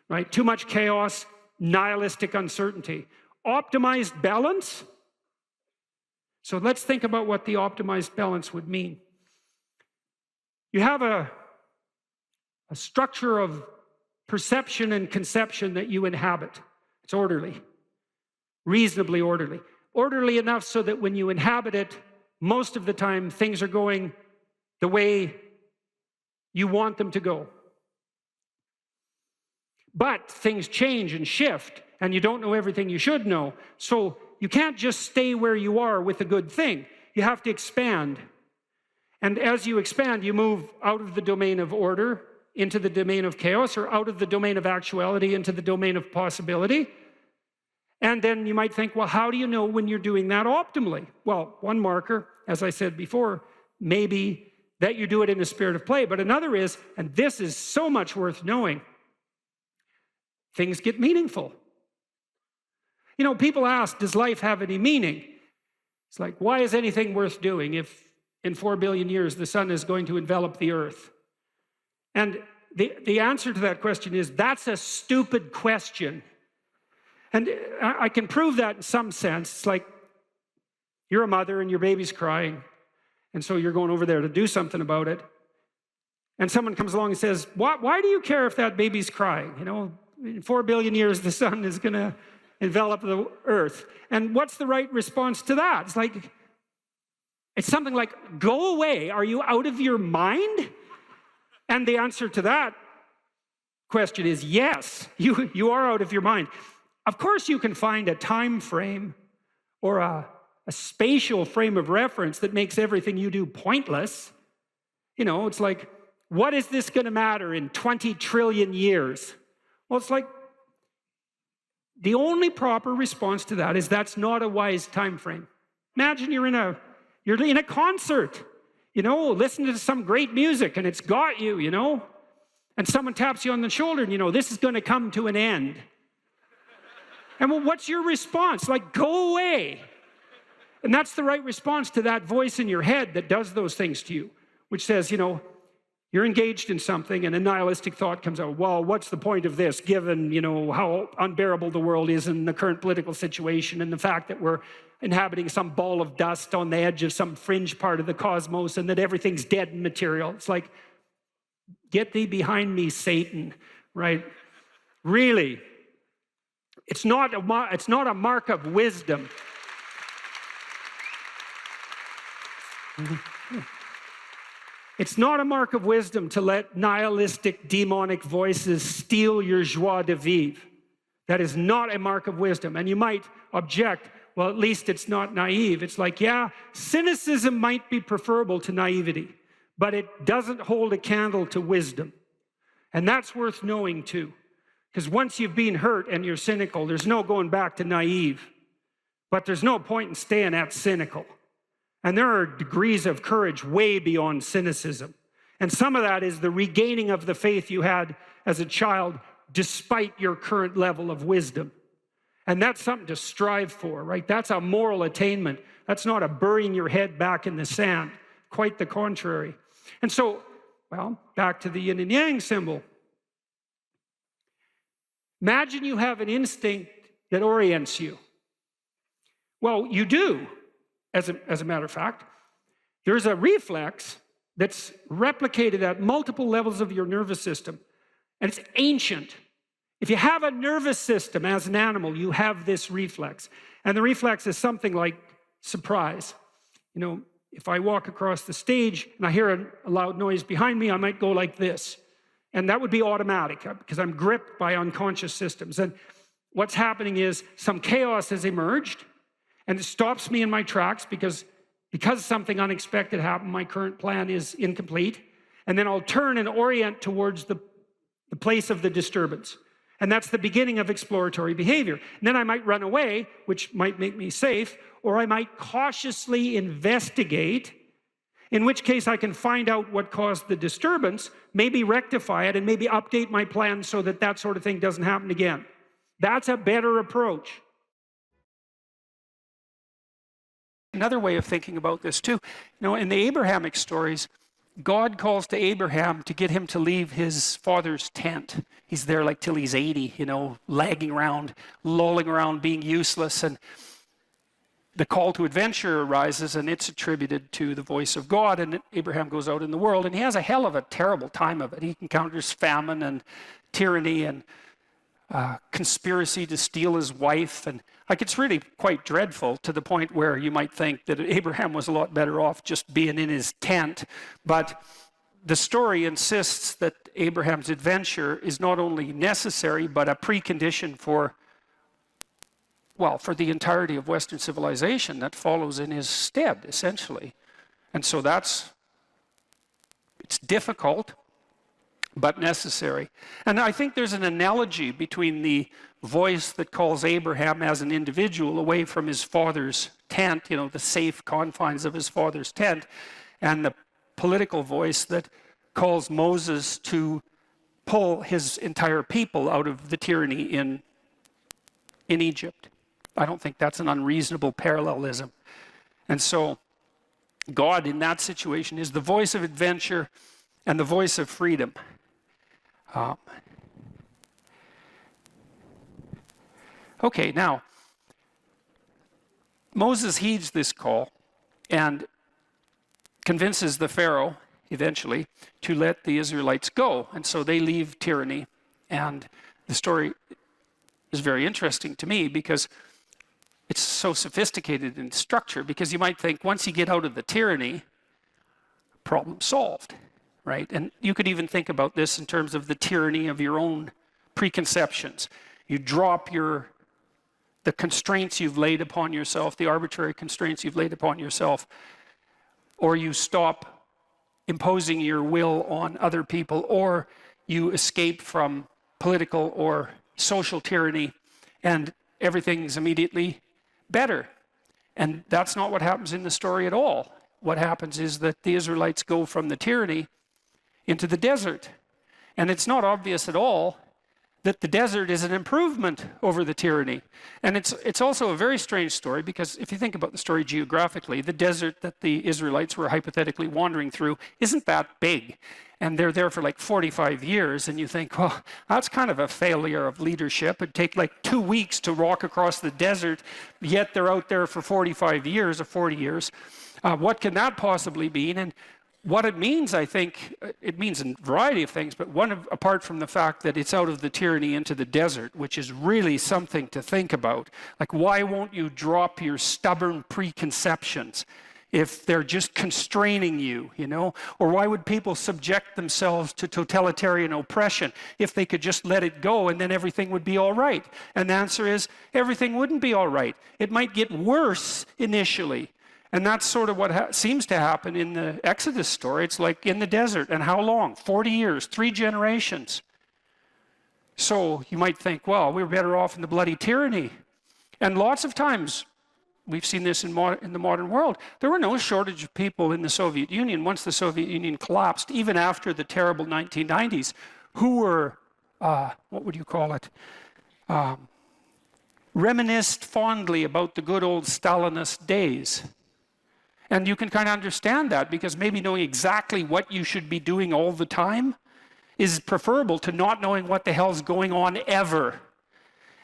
right? Too much chaos, nihilistic uncertainty. Optimized balance. So let's think about what the optimized balance would mean. You have a structure of perception and conception that you inhabit. It's orderly, reasonably orderly. Orderly enough so that when you inhabit it, most of the time things are going the way you want them to go. But things change and shift, and you don't know everything you should know. So you can't just stay where you are with a good thing. You have to expand. And as you expand, you move out of the domain of order into the domain of chaos, or out of the domain of actuality into the domain of possibility. And then you might think, well, how do you know when you're doing that optimally? Well, one marker, as I said before, maybe that you do it in a spirit of play. But another is, and this is so much worth knowing, things get meaningful. You know, people ask, does life have any meaning? It's like, why is anything worth doing if in 4 billion years the sun is going to envelop the earth? And the answer to that question is, that's a stupid question. And I can prove that in some sense. It's like, you're a mother and your baby's crying, and so you're going over there to do something about it. And someone comes along and says, why do you care if that baby's crying? You know, in 4 billion years, the sun is going to envelop the earth. And what's the right response to that? It's something like, go away. Are you out of your mind? And the answer to that question is yes, you are out of your mind. Of course, you can find a time frame or a spatial frame of reference that makes everything you do pointless. You know, it's like, what is this going to matter in 20 trillion years? Well, it's like, the only proper response to that is that's not a wise time frame. Imagine you're in a concert, you know, listening to some great music, and it's got you, you know, and someone taps you on the shoulder, and you know, this is going to come to an end. And well, what's your response? Like, go away. And that's the right response to that voice in your head that does those things to you, which says, you know, you're engaged in something, and a nihilistic thought comes out. Well, what's the point of this, given, you know, how unbearable the world is in the current political situation, and the fact that we're inhabiting some ball of dust on the edge of some fringe part of the cosmos, and that everything's dead and material. It's like, get thee behind me, Satan, right? Really, it's not a mark of wisdom. It's not a mark of wisdom to let nihilistic, demonic voices steal your joie de vivre. That is not a mark of wisdom. And you might object, well, at least it's not naive. It's like, yeah, cynicism might be preferable to naivety, but it doesn't hold a candle to wisdom. And that's worth knowing too. Because once you've been hurt and you're cynical, there's no going back to naive. But there's no point in staying at cynical. And there are degrees of courage way beyond cynicism. And some of that is the regaining of the faith you had as a child despite your current level of wisdom. And that's something to strive for, right? That's a moral attainment. That's not a burying your head back in the sand. Quite the contrary. And so, well, back to the yin and yang symbol. Imagine you have an instinct that orients you. Well, you do. As a matter of fact, there's a reflex that's replicated at multiple levels of your nervous system, and it's ancient. If you have a nervous system as an animal, you have this reflex. And the reflex is something like surprise. You know, if I walk across the stage and I hear a loud noise behind me, I might go like this. And that would be automatic because I'm gripped by unconscious systems. And what's happening is some chaos has emerged, and it stops me in my tracks because something unexpected happened. My current plan is incomplete. And then I'll turn and orient towards the place of the disturbance. And that's the beginning of exploratory behavior. And then I might run away, which might make me safe, or I might cautiously investigate, in which case I can find out what caused the disturbance, maybe rectify it, and maybe update my plan so that that sort of thing doesn't happen again. That's a better approach. Another way of thinking about this too, you know, in the Abrahamic stories, God calls to Abraham to get him to leave his father's tent. He's there like till he's 80, you know, lagging around, lolling around, being useless. And the call to adventure arises, and it's attributed to the voice of God. And Abraham goes out in the world, and he has a hell of a terrible time of it. He encounters famine and tyranny and conspiracy to steal his wife. And like, it's really quite dreadful, to the point where you might think that Abraham was a lot better off just being in his tent. But the story insists that Abraham's adventure is not only necessary, but a precondition for, well, for the entirety of Western civilization that follows in his stead, essentially. And so it's difficult, but necessary. And I think there's an analogy between the voice that calls Abraham as an individual away from his father's tent, you know, the safe confines of his father's tent, and the political voice that calls Moses to pull his entire people out of the tyranny in Egypt. I don't think that's an unreasonable parallelism. And so God in that situation is the voice of adventure and the voice of freedom. Okay, now, Moses heeds this call and convinces the Pharaoh, eventually, to let the Israelites go. And so they leave tyranny. And the story is very interesting to me because it's so sophisticated in structure, because you might think once you get out of the tyranny, problem solved. Right? And you could even think about this in terms of the tyranny of your own preconceptions. You drop the constraints you've laid upon yourself, the arbitrary constraints you've laid upon yourself, or you stop imposing your will on other people, or you escape from political or social tyranny, and everything's immediately better. And that's not what happens in the story at all. What happens is that the Israelites go from the tyranny into the desert. And it's not obvious at all that the desert is an improvement over the tyranny. And it's also a very strange story, because if you think about the story geographically, the desert that the Israelites were hypothetically wandering through isn't that big. And they're there for like 45 years, and you think, well, that's kind of a failure of leadership. It'd take like 2 weeks to walk across the desert, yet they're out there for 45 years or 40 years. What can that possibly mean? And what it means, I think, it means a variety of things, but apart from the fact that it's out of the tyranny into the desert, which is really something to think about. Like, why won't you drop your stubborn preconceptions if they're just constraining you, you know? Or why would people subject themselves to totalitarian oppression if they could just let it go and then everything would be all right? And the answer is, everything wouldn't be all right. It might get worse initially. And that's sort of what seems to happen in the Exodus story. It's like in the desert. And how long? 40 years, 3 generations. So you might think, well, we're better off in the bloody tyranny. And lots of times, we've seen this in the modern world, there were no shortage of people in the Soviet Union once the Soviet Union collapsed, even after the terrible 1990s, who were, what would you call it? Reminisced fondly about the good old Stalinist days. And you can kind of understand that, because maybe knowing exactly what you should be doing all the time is preferable to not knowing what the hell's going on ever.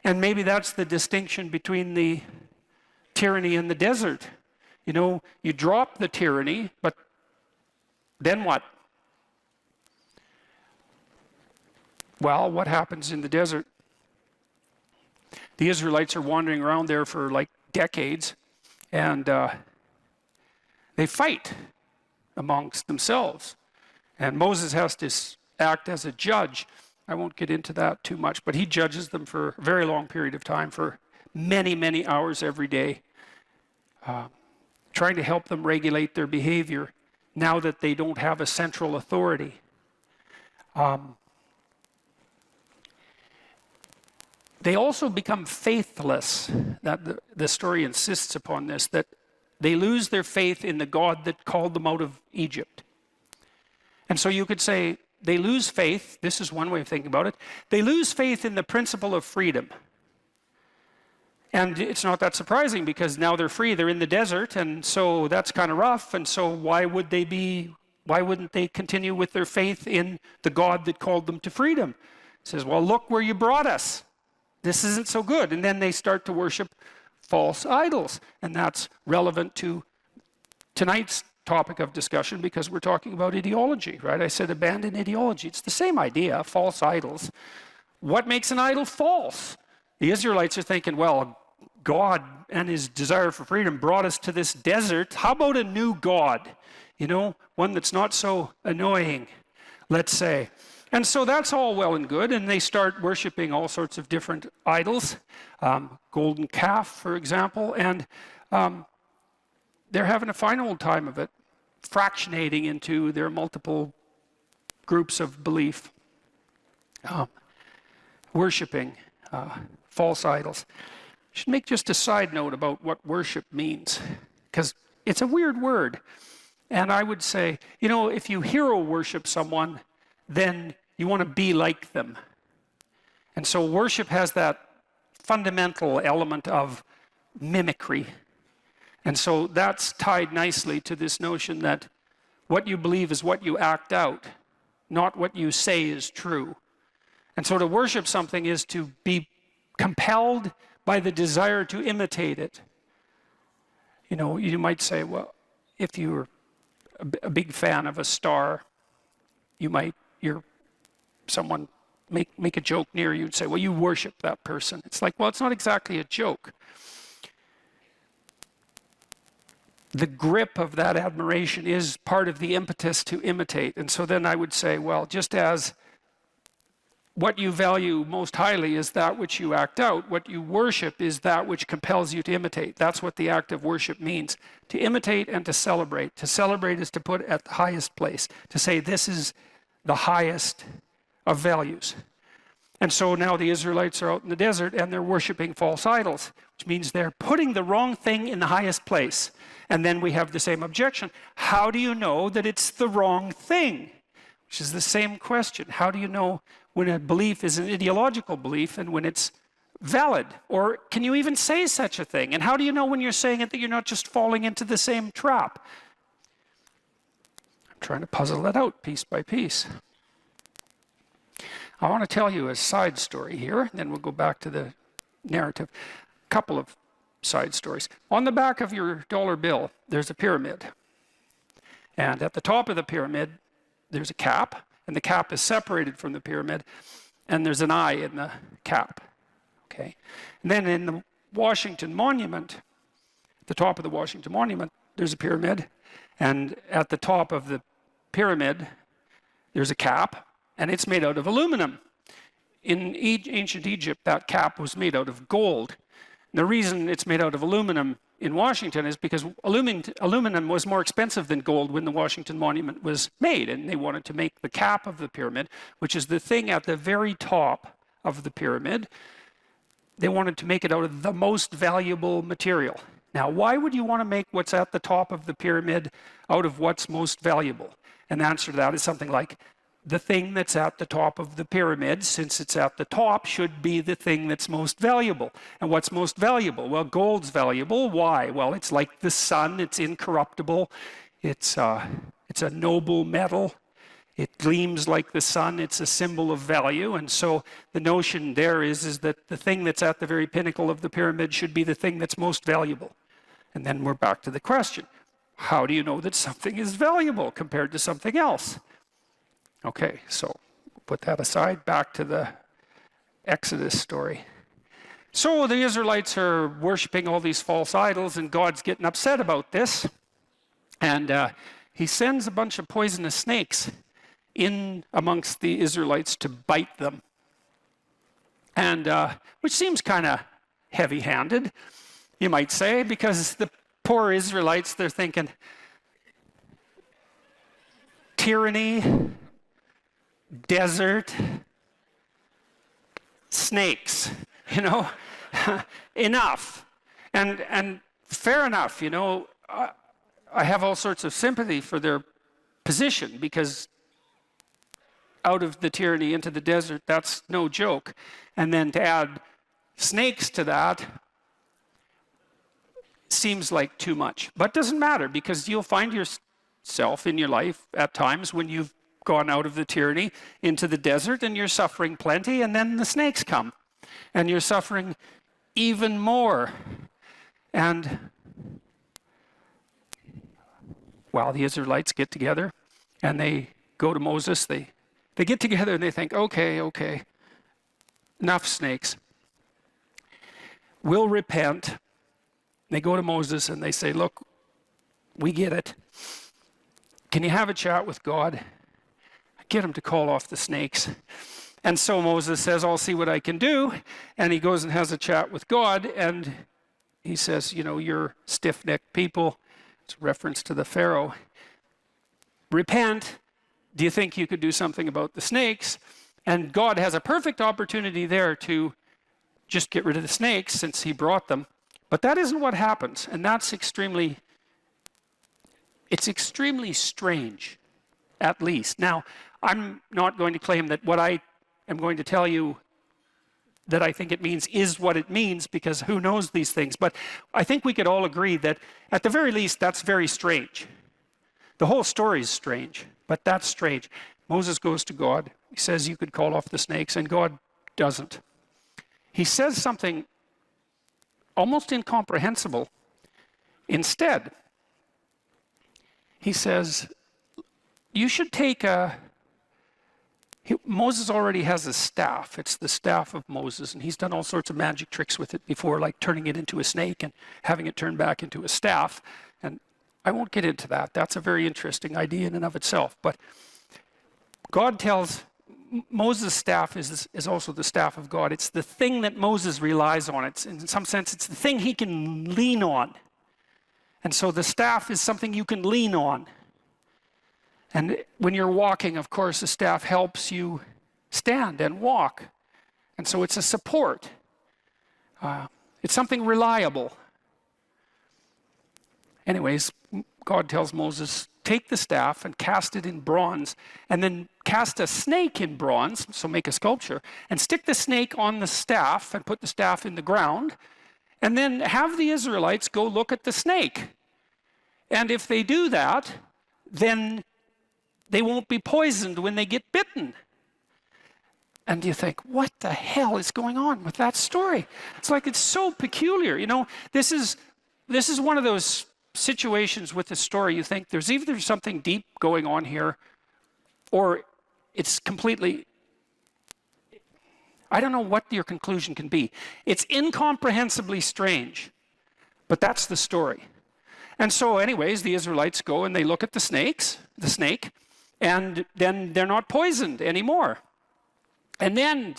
And maybe that's the distinction between the tyranny and the desert. You know, you drop the tyranny, but then what? Well, what happens in the desert? The Israelites are wandering around there for like decades, and they fight amongst themselves. And Moses has to act as a judge. I won't get into that too much, but he judges them for a very long period of time, for many, many hours every day, trying to help them regulate their behavior now that they don't have a central authority. They also become faithless. That the story insists upon this, that they lose their faith in the God that called them out of Egypt. And so you could say they lose faith. This is one way of thinking about it. They lose faith in the principle of freedom. And it's not that surprising, because now they're free. They're in the desert, and so that's kind of rough. And so why would they be Why wouldn't they continue with their faith in the God that called them to freedom? He says, well, look where you brought us. This isn't so good. And then they start to worship false idols. And that's relevant to tonight's topic of discussion because we're talking about ideology, right? I said abandon ideology. It's the same idea, false idols. What makes an idol false? The Israelites are thinking, well, God and his desire for freedom brought us to this desert. How about a new God? You know, one that's not so annoying, let's say. And so that's all well and good, and they start worshiping all sorts of different idols, golden calf, for example, and they're having a fine old time of it, fractionating into their multiple groups of belief, worshiping false idols. I should make just a side note about what worship means, because it's a weird word. And I would say, you know, if you hero worship someone, then you want to be like them. And so worship has that fundamental element of mimicry. And so that's tied nicely to this notion that what you believe is what you act out, not what you say is true. And so to worship something is to be compelled by the desire to imitate it. You know, you might say, well, if you're a big fan of a star, someone make a joke near you and say, well, you worship that person. It's like, well, it's not exactly a joke. The grip of that admiration is part of the impetus to imitate. And so then I would say, well, just as what you value most highly is that which you act out, what you worship is that which compels you to imitate. That's what the act of worship means. To imitate and to celebrate. To celebrate is to put at the highest place. To say this is the highest of values. And so now the Israelites are out in the desert and they're worshiping false idols, which means they're putting the wrong thing in the highest place. And then we have the same objection. How do you know that it's the wrong thing? Which is the same question. How do you know when a belief is an ideological belief and when it's valid? Or can you even say such a thing? And how do you know when you're saying it that you're not just falling into the same trap? I'm trying to puzzle that out piece by piece. I want to tell you a side story here, then we'll go back to the narrative. A couple of side stories. On the back of your dollar bill, there's a pyramid. And at the top of the pyramid, there's a cap, and the cap is separated from the pyramid, and there's an eye in the cap. Okay. And then in the Washington Monument, at the top of the Washington Monument, there's a pyramid, and at the top of the pyramid, there's a cap, and it's made out of aluminum. In ancient Egypt, that cap was made out of gold. And the reason it's made out of aluminum in Washington is because aluminum was more expensive than gold when the Washington Monument was made, and they wanted to make the cap of the pyramid, which is the thing at the very top of the pyramid. They wanted to make it out of the most valuable material. Now, why would you want to make what's at the top of the pyramid out of what's most valuable? And the answer to that is something like, the thing that's at the top of the pyramid, since it's at the top, should be the thing that's most valuable. And what's most valuable? Well, gold's valuable. Why? Well, it's like the sun. It's incorruptible. It's a noble metal. It gleams like the sun. It's a symbol of value. And so the notion there is that the thing that's at the very pinnacle of the pyramid should be the thing that's most valuable. And then we're back to the question. How do you know that something is valuable compared to something else? Okay, so put that aside, back to the Exodus story. So the Israelites are worshiping all these false idols, and God's getting upset about this. And he sends a bunch of poisonous snakes in amongst the Israelites to bite them. And which seems kind of heavy-handed, you might say, because the poor Israelites, they're thinking, tyranny, desert, snakes, you know, enough. And fair enough, you know, I have all sorts of sympathy for their position, because out of the tyranny into the desert, that's no joke. And then to add snakes to that seems like too much. But doesn't matter, because you'll find yourself in your life at times when you've gone out of the tyranny into the desert and you're suffering plenty, and then the snakes come and you're suffering even more. And well, the Israelites get together and they go to Moses. They get together and they think, okay, enough snakes. We'll repent. They go to Moses and they say, look, we get it. Can you have a chat with God? Get him to call off the snakes. And so Moses says, I'll see what I can do. And he goes and has a chat with God. And he says, you're stiff-necked people. It's a reference to the Pharaoh. Repent. Do you think you could do something about the snakes? And God has a perfect opportunity there to just get rid of the snakes since he brought them. But that isn't what happens. And that's extremely strange, at least. Now, I'm not going to claim that what I am going to tell you that I think it means is what it means, because who knows these things. But I think we could all agree that at the very least, that's very strange. The whole story is strange, but that's strange. Moses goes to God. He says you could call off the snakes, and God doesn't. He says something almost incomprehensible. Instead, he says, you should take Moses already has a staff. It's the staff of Moses, and he's done all sorts of magic tricks with it before, like turning it into a snake and having it turn back into a staff. And I won't get into that. That's a very interesting idea in and of itself. But God tells Moses' staff is also the staff of God. It's the thing that Moses relies on. It's, in some sense, it's the thing he can lean on. And so the staff is something you can lean on. And when you're walking, of course, the staff helps you stand and walk. And so it's a support. It's something reliable. Anyways, God tells Moses, take the staff and cast it in bronze, and then cast a snake in bronze, so make a sculpture, and stick the snake on the staff and put the staff in the ground, and then have the Israelites go look at the snake. And if they do that, then they won't be poisoned when they get bitten. And you think, what the hell is going on with that story? It's like, it's so peculiar. This is one of those situations with the story. You think there's either something deep going on here, or it's completely, I don't know what your conclusion can be. It's incomprehensibly strange, but that's the story. And so anyways, the Israelites go and they look at the snake, and then they're not poisoned anymore. And then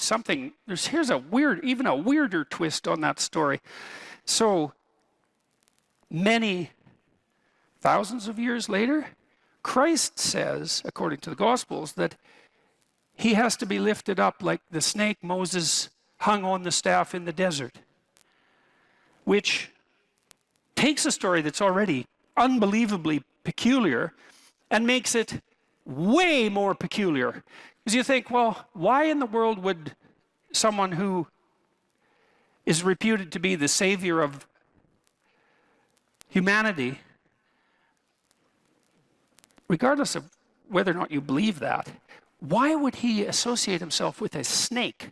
here's even a weirder twist on that story. So many thousands of years later, Christ says, according to the Gospels, that he has to be lifted up like the snake Moses hung on the staff in the desert, which takes a story that's already unbelievably peculiar and makes it way more peculiar. Because you think, well, why in the world would someone who is reputed to be the savior of humanity, regardless of whether or not you believe that, why would he associate himself with a snake?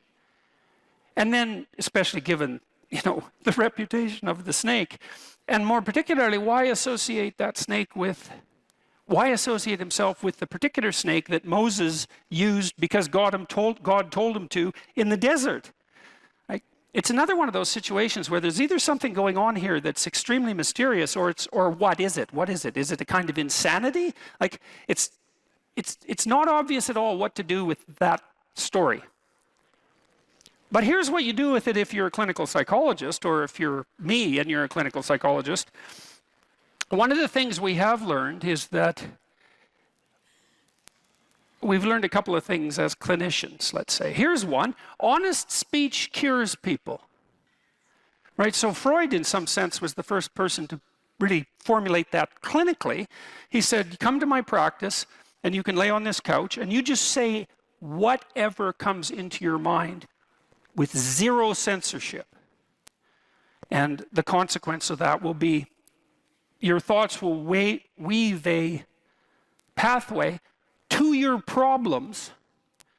And then, especially given, the reputation of the snake, and more particularly, why associate himself with the particular snake that Moses used because God told him to in the desert? It's another one of those situations where there's either something going on here that's extremely mysterious, or what is it? What is it? Is it a kind of insanity? It's not obvious at all what to do with that story. But here's what you do with it if you're a clinical psychologist, or if you're me and you're a clinical psychologist. One of the things we have learned is that we've learned a couple of things as clinicians, let's say. Here's one: honest speech cures people. Right? So Freud, in some sense, was the first person to really formulate that clinically. He said, come to my practice, and you can lay on this couch, and you just say whatever comes into your mind with zero censorship. And the consequence of that will be your thoughts will weave a pathway to your problems,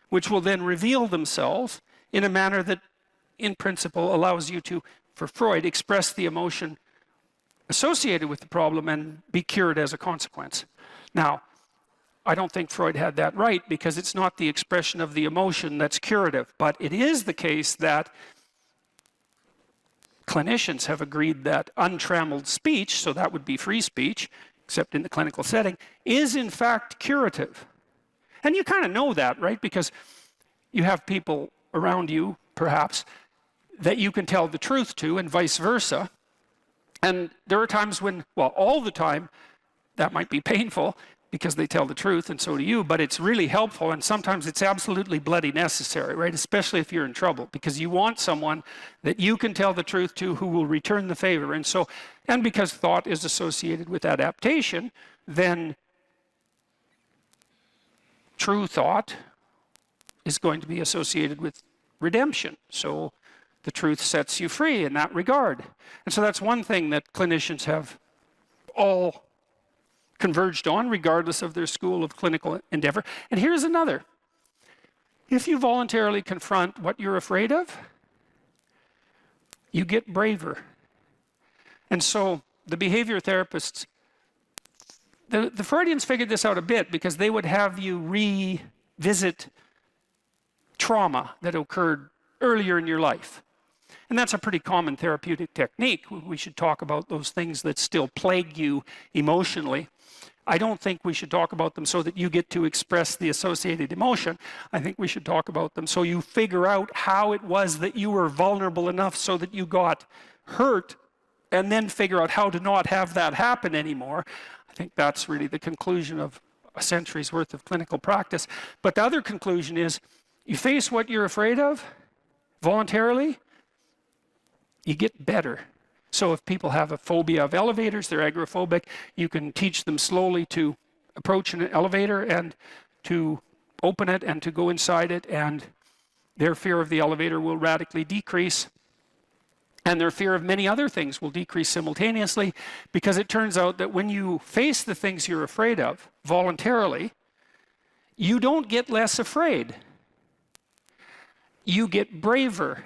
which will then reveal themselves in a manner that, in principle, allows you to, for Freud, express the emotion associated with the problem and be cured as a consequence. Now, I don't think Freud had that right, because it's not the expression of the emotion that's curative, but it is the case that clinicians have agreed that untrammeled speech, so that would be free speech, except in the clinical setting, is in fact curative. And you kind of know that, right? Because you have people around you, perhaps, that you can tell the truth to, and vice versa. And there are times when, well, all the time, that might be painful because they tell the truth, and so do you, but it's really helpful, and sometimes it's absolutely bloody necessary, right? Especially if you're in trouble, because you want someone that you can tell the truth to who will return the favor. And so, and because thought is associated with adaptation, then true thought is going to be associated with redemption. So the truth sets you free in that regard. And so that's one thing that clinicians have all converged on, regardless of their school of clinical endeavor. And here's another. If you voluntarily confront what you're afraid of, you get braver. And so the behavior therapists, the Freudians figured this out a bit, because they would have you revisit trauma that occurred earlier in your life. And that's a pretty common therapeutic technique. We should talk about those things that still plague you emotionally. I don't think we should talk about them so that you get to express the associated emotion. I think we should talk about them so you figure out how it was that you were vulnerable enough so that you got hurt, and then figure out how to not have that happen anymore. I think that's really the conclusion of a century's worth of clinical practice. But the other conclusion is, you face what you're afraid of voluntarily, you get better. So if people have a phobia of elevators, they're agoraphobic, you can teach them slowly to approach an elevator and to open it and to go inside it, and their fear of the elevator will radically decrease. And their fear of many other things will decrease simultaneously, because it turns out that when you face the things you're afraid of voluntarily, you don't get less afraid. You get braver.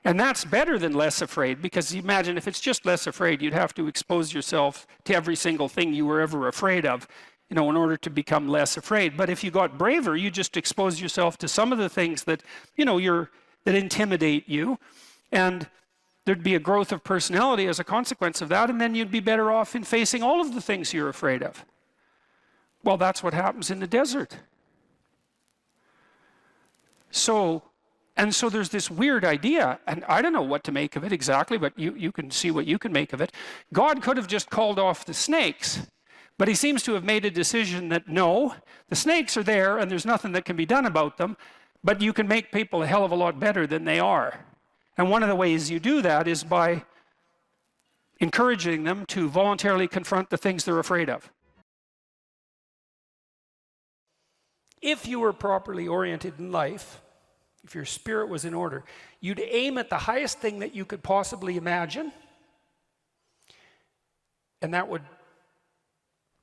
And that's better than less afraid, because imagine if it's just less afraid, you'd have to expose yourself to every single thing you were ever afraid of, in order to become less afraid. But if you got braver, you just expose yourself to some of the things that, that intimidate you, and there'd be a growth of personality as a consequence of that, and then you'd be better off in facing all of the things you're afraid of. Well, that's what happens in the desert. So there's this weird idea, and I don't know what to make of it exactly, but you can see what you can make of it. God could have just called off the snakes, but he seems to have made a decision that no, the snakes are there and there's nothing that can be done about them, but you can make people a hell of a lot better than they are. And one of the ways you do that is by encouraging them to voluntarily confront the things they're afraid of. If you were properly oriented in life, if your spirit was in order, you'd aim at the highest thing that you could possibly imagine, and that would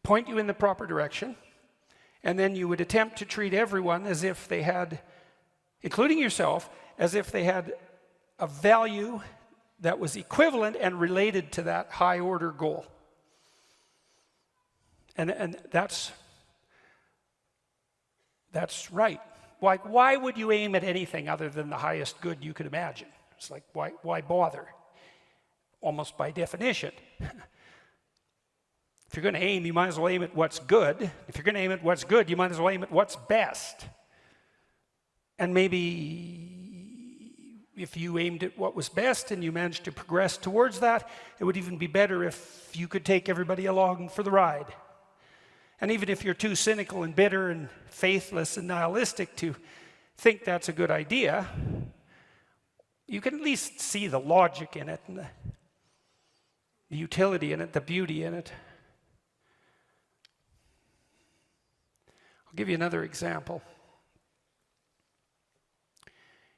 point you in the proper direction, and then you would attempt to treat everyone as if they had, including yourself, as if they had a value that was equivalent and related to that high order goal. And that's right. Why would you aim at anything other than the highest good you could imagine? It's like, why bother? Almost by definition. If you're going to aim, you might as well aim at what's good. If you're going to aim at what's good, you might as well aim at what's best. And maybe if you aimed at what was best and you managed to progress towards that, it would even be better if you could take everybody along for the ride. And even if you're too cynical and bitter and faithless and nihilistic to think that's a good idea, you can at least see the logic in it and the utility in it, the beauty in it. I'll give you another example.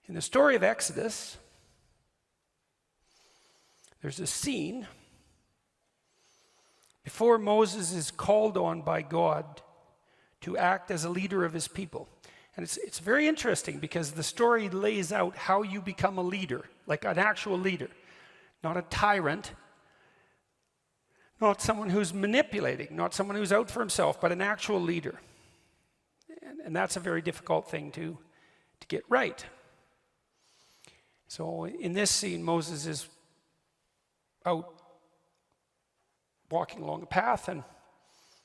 In the story of Exodus, there's a scene before Moses is called on by God to act as a leader of his people. And it's very interesting because the story lays out how you become a leader, like an actual leader, not a tyrant, not someone who's manipulating, not someone who's out for himself, but an actual leader. And that's a very difficult thing to get right. So in this scene, Moses is out walking along a path and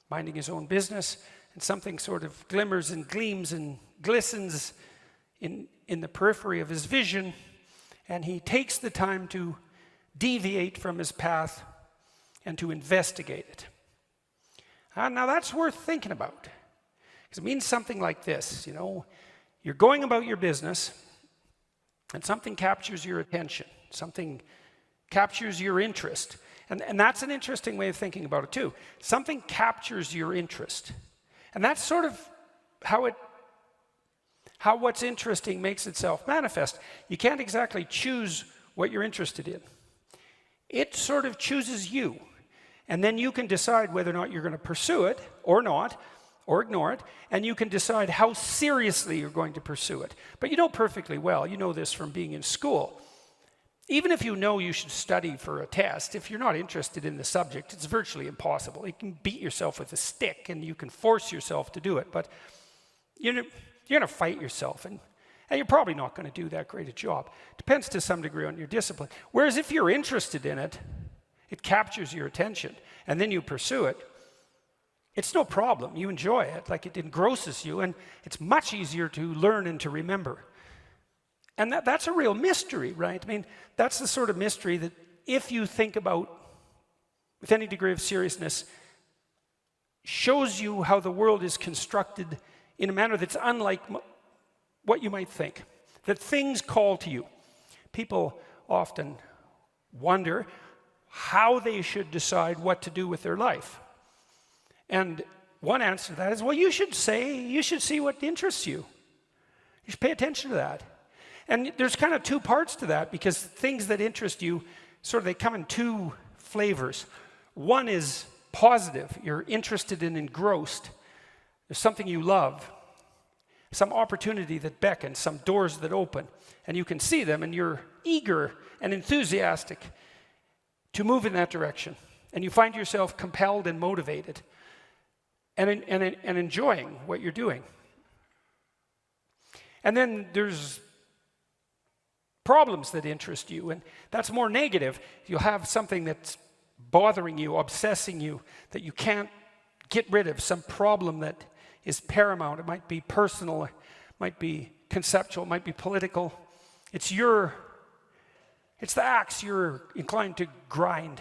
minding his own business, and something sort of glimmers and gleams and glistens in the periphery of his vision, and he takes the time to deviate from his path and to investigate it. Now that's worth thinking about, because it means something like this, you know, you're going about your business and something captures your attention, something captures your interest. And that's an interesting way of thinking about it too. Something captures your interest. And that's sort of how what's interesting makes itself manifest. You can't exactly choose what you're interested in. It sort of chooses you. And then you can decide whether or not you're going to pursue it or not, or ignore it, and you can decide how seriously you're going to pursue it. But you know perfectly well, you know this from being in school, even if you know you should study for a test, if you're not interested in the subject, it's virtually impossible. You can beat yourself with a stick and you can force yourself to do it, but you're going to fight yourself, and you're probably not going to do that great a job. Depends to some degree on your discipline. Whereas if you're interested in it, it captures your attention, and then you pursue it, it's no problem. You enjoy it, like it engrosses you, and it's much easier to learn and to remember. And that's a real mystery, right? I mean, that's the sort of mystery that if you think about with any degree of seriousness, shows you how the world is constructed in a manner that's unlike what you might think. That things call to you. People often wonder how they should decide what to do with their life. And one answer to that is, well, you should see what interests you. You should pay attention to that. And there's kind of two parts to that, because things that interest you, sort of they come in two flavors. One is positive. You're interested and engrossed. There's something you love, some opportunity that beckons, some doors that open, and you can see them, and you're eager and enthusiastic to move in that direction. And you find yourself compelled and motivated and enjoying what you're doing. And then there's problems that interest you, and that's more negative. You'll have something that's bothering you, obsessing you, that you can't get rid of, some problem that is paramount. It might be personal, it might be conceptual, it might be political. It's the axe you're inclined to grind.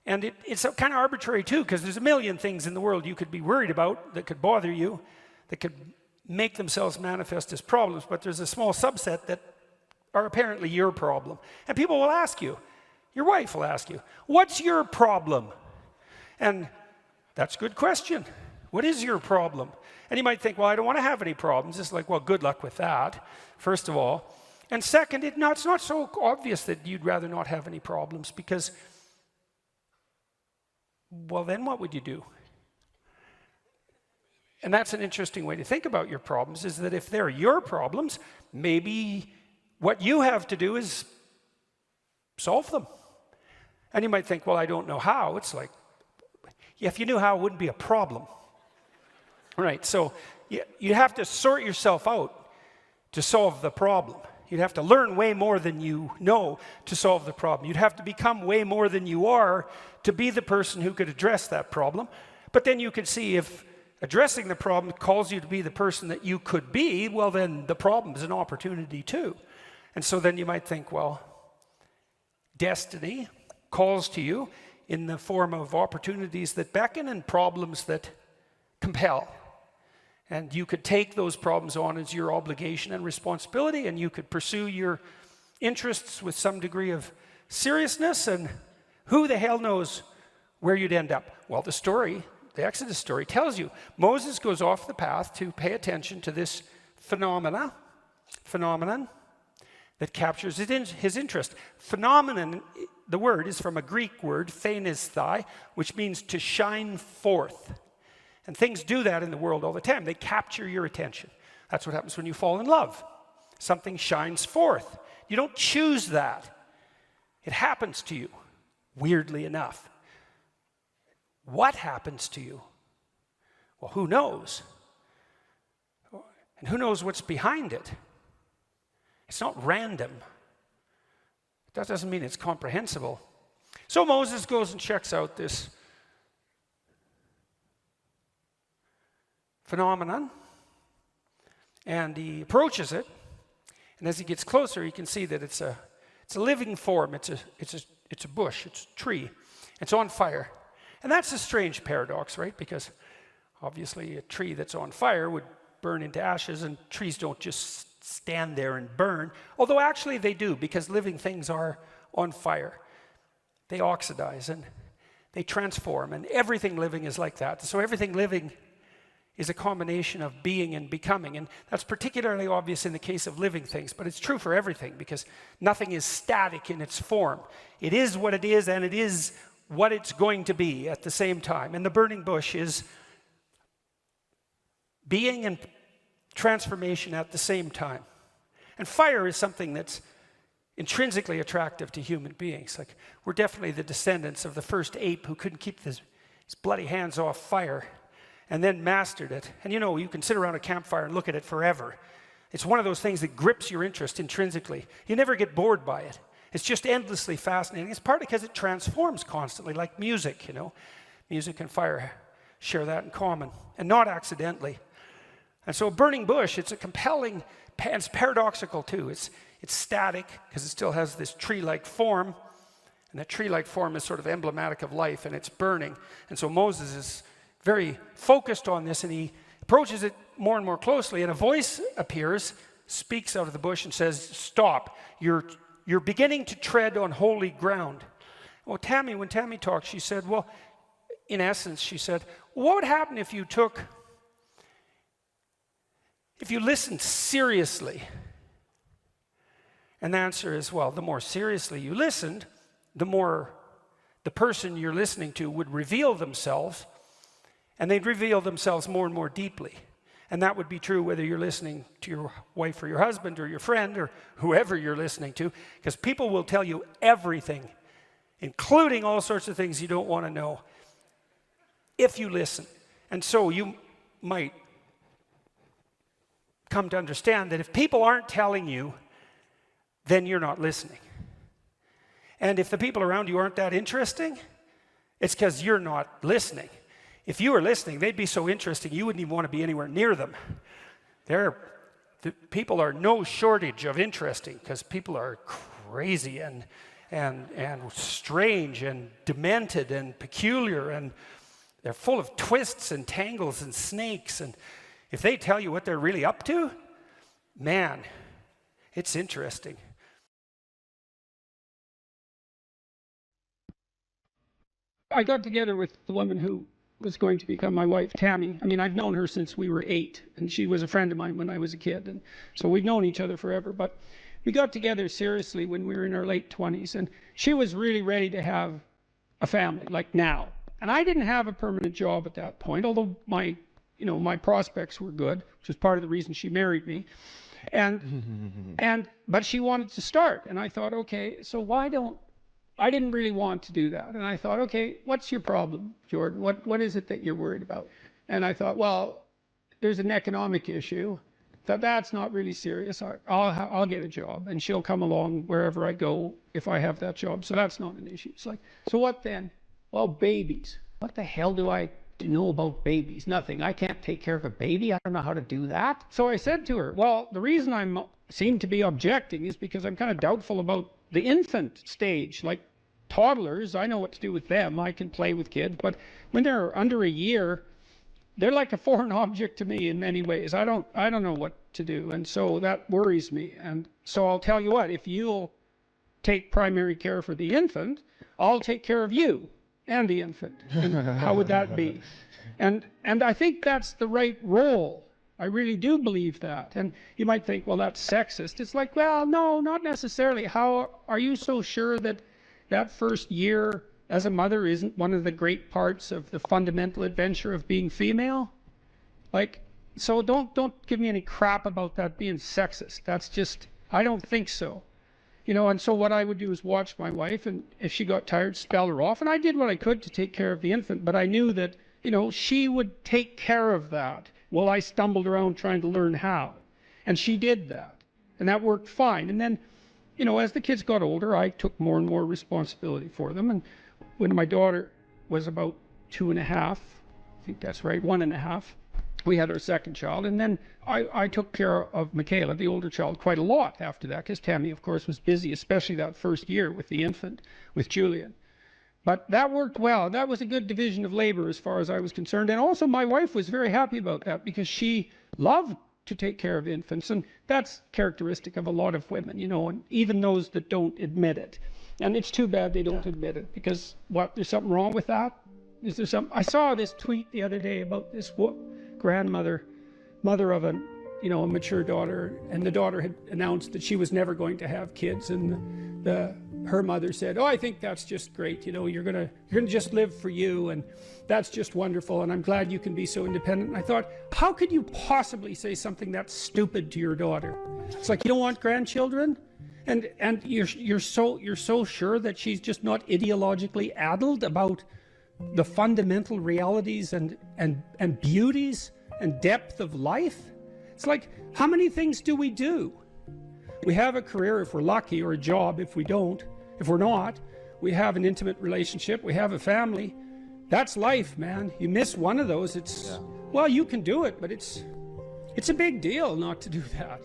And it's kind of arbitrary too, because there's a million things in the world you could be worried about that could bother you, that could make themselves manifest as problems, but there's a small subset that are apparently your problem. And people will ask you, your wife will ask you, what's your problem? And that's a good question. What is your problem? And you might think, well, I don't want to have any problems. It's like, well, good luck with that, first of all. And second, it's not so obvious that you'd rather not have any problems, because, well, then what would you do? And that's an interesting way to think about your problems, is that if they're your problems, maybe what you have to do is solve them. And you might think, well, I don't know how. It's like, yeah, if you knew how, it wouldn't be a problem. Right, so you have to sort yourself out to solve the problem. You'd have to learn way more than you know to solve the problem. You'd have to become way more than you are to be the person who could address that problem. But then you could see if addressing the problem calls you to be the person that you could be, well, then the problem is an opportunity too. And so then you might think, well, destiny calls to you in the form of opportunities that beckon and problems that compel. And you could take those problems on as your obligation and responsibility, and you could pursue your interests with some degree of seriousness, and who the hell knows where you'd end up. Well, the Exodus story tells you. Moses goes off the path to pay attention to this phenomenon that captures his interest. Phenomenon, the word is from a Greek word, phanesthai, which means to shine forth. And things do that in the world all the time. They capture your attention. That's what happens when you fall in love. Something shines forth. You don't choose that. It happens to you, weirdly enough. What happens to you? Well, who knows? And who knows what's behind it? It's not random. That doesn't mean it's comprehensible. So Moses goes and checks out this phenomenon, and he approaches it, and as he gets closer, he can see that it's a living form. It's a bush. It's a tree. It's on fire, and that's a strange paradox, right? Because obviously, a tree that's on fire would burn into ashes, and trees don't just stand there and burn. Although actually they do, because living things are on fire. They oxidize and they transform, and everything living is like that. So everything living is a combination of being and becoming, and that's particularly obvious in the case of living things, but it's true for everything, because nothing is static in its form. It is what it is, and it is what it's going to be at the same time. And the burning bush is being and transformation at the same time. And fire is something that's intrinsically attractive to human beings. Like, we're definitely the descendants of the first ape who couldn't keep his bloody hands off fire and then mastered it. And you know, you can sit around a campfire and look at it forever. It's one of those things that grips your interest intrinsically. You never get bored by it. It's just endlessly fascinating. It's partly because it transforms constantly, like music, you know. Music and fire share that in common, and not accidentally. And so a burning bush, it's a compelling, it's paradoxical too. It's static because it still has this tree-like form, and that tree-like form is sort of emblematic of life, and it's burning. And so Moses is very focused on this, and he approaches it more and more closely, and a voice appears, speaks out of the bush and says, "Stop, you're beginning to tread on holy ground." Well, when Tammy talked, she said, well, in essence, she said, what would happen if you listened seriously? And the answer is, well, the more seriously you listened, the more the person you're listening to would reveal themselves, and they'd reveal themselves more and more deeply. And that would be true whether you're listening to your wife or your husband or your friend or whoever you're listening to, because people will tell you everything, including all sorts of things you don't want to know, if you listen. And so you might come to understand that if people aren't telling you, then you're not listening. And if the people around you aren't that interesting, it's because you're not listening. If you were listening, they'd be so interesting you wouldn't even want to be anywhere near them. The people are no shortage of interesting, because people are crazy and strange and demented and peculiar, and they're full of twists and tangles and snakes. And if they tell you what they're really up to, man, it's interesting. I got together with the woman who was going to become my wife, Tammy. I mean, I've known her since we were 8, and she was a friend of mine when I was a kid, and so we've known each other forever. But we got together seriously when we were in our late 20s, and she was really ready to have a family, like now. And I didn't have a permanent job at that point, although my prospects were good, which was part of the reason she married me. But she wanted to start, and I thought, okay, so I didn't really want to do that. And I thought, okay, what's your problem, Jordan? What is it that you're worried about? And I thought, well, there's an economic issue. That's not really serious. I'll get a job, and she'll come along wherever I go if I have that job. So that's not an issue. It's like, so what then? Well, babies. What the hell do I know about babies? Nothing. I can't take care of a baby. I don't know how to do that. So I said to her, well, the reason I seem to be objecting is because I'm kind of doubtful about the infant stage. Like toddlers, I know what to do with them. I can play with kids. But when they're under a year, they're like a foreign object to me in many ways. I don't know what to do. And so that worries me. And so I'll tell you what, if you'll take primary care for the infant, I'll take care of you and the infant. And how would that be? And I think that's the right role. I really do believe that. And you might think, well, that's sexist. It's like, well, no, not necessarily. How are you so sure that that first year as a mother isn't one of the great parts of the fundamental adventure of being female? Like, so don't give me any crap about that being sexist. That's just, I don't think so. You know, and so what I would do is watch my wife, and if she got tired, spell her off. And I did what I could to take care of the infant, but I knew that, you know, she would take care of that while I stumbled around trying to learn how. And she did that. And that worked fine. And then, you know, as the kids got older, I took more and more responsibility for them. And when my daughter was about 2.5, I think that's right, 1.5, we had our second child. And then I took care of Michaela, the older child, quite a lot after that, because Tammy, of course, was busy, especially that first year with the infant, with Julian. But that worked well. That was a good division of labor as far as I was concerned. And also my wife was very happy about that, because she loved to take care of infants. And that's characteristic of a lot of women, you know, and even those that don't admit it. And it's too bad they don't admit it, because what, there's something wrong with that? Is there some? I saw this tweet the other day about this grandmother, mother of a, you know, a mature daughter, and the daughter had announced that she was never going to have kids, and her mother said, "Oh, I think that's just great. You know, you're gonna just live for you, and that's just wonderful. And I'm glad you can be so independent." And I thought, how could you possibly say something that stupid to your daughter? It's like, you don't want grandchildren, and you're so sure that she's just not ideologically addled about the fundamental realities and beauties and depth of life. It's like, how many things do? We have a career if we're lucky, or a job if we don't. If we're not, we have an intimate relationship, we have a family. That's life, man. You miss one of those, it's, well, you can do it, but it's a big deal not to do that.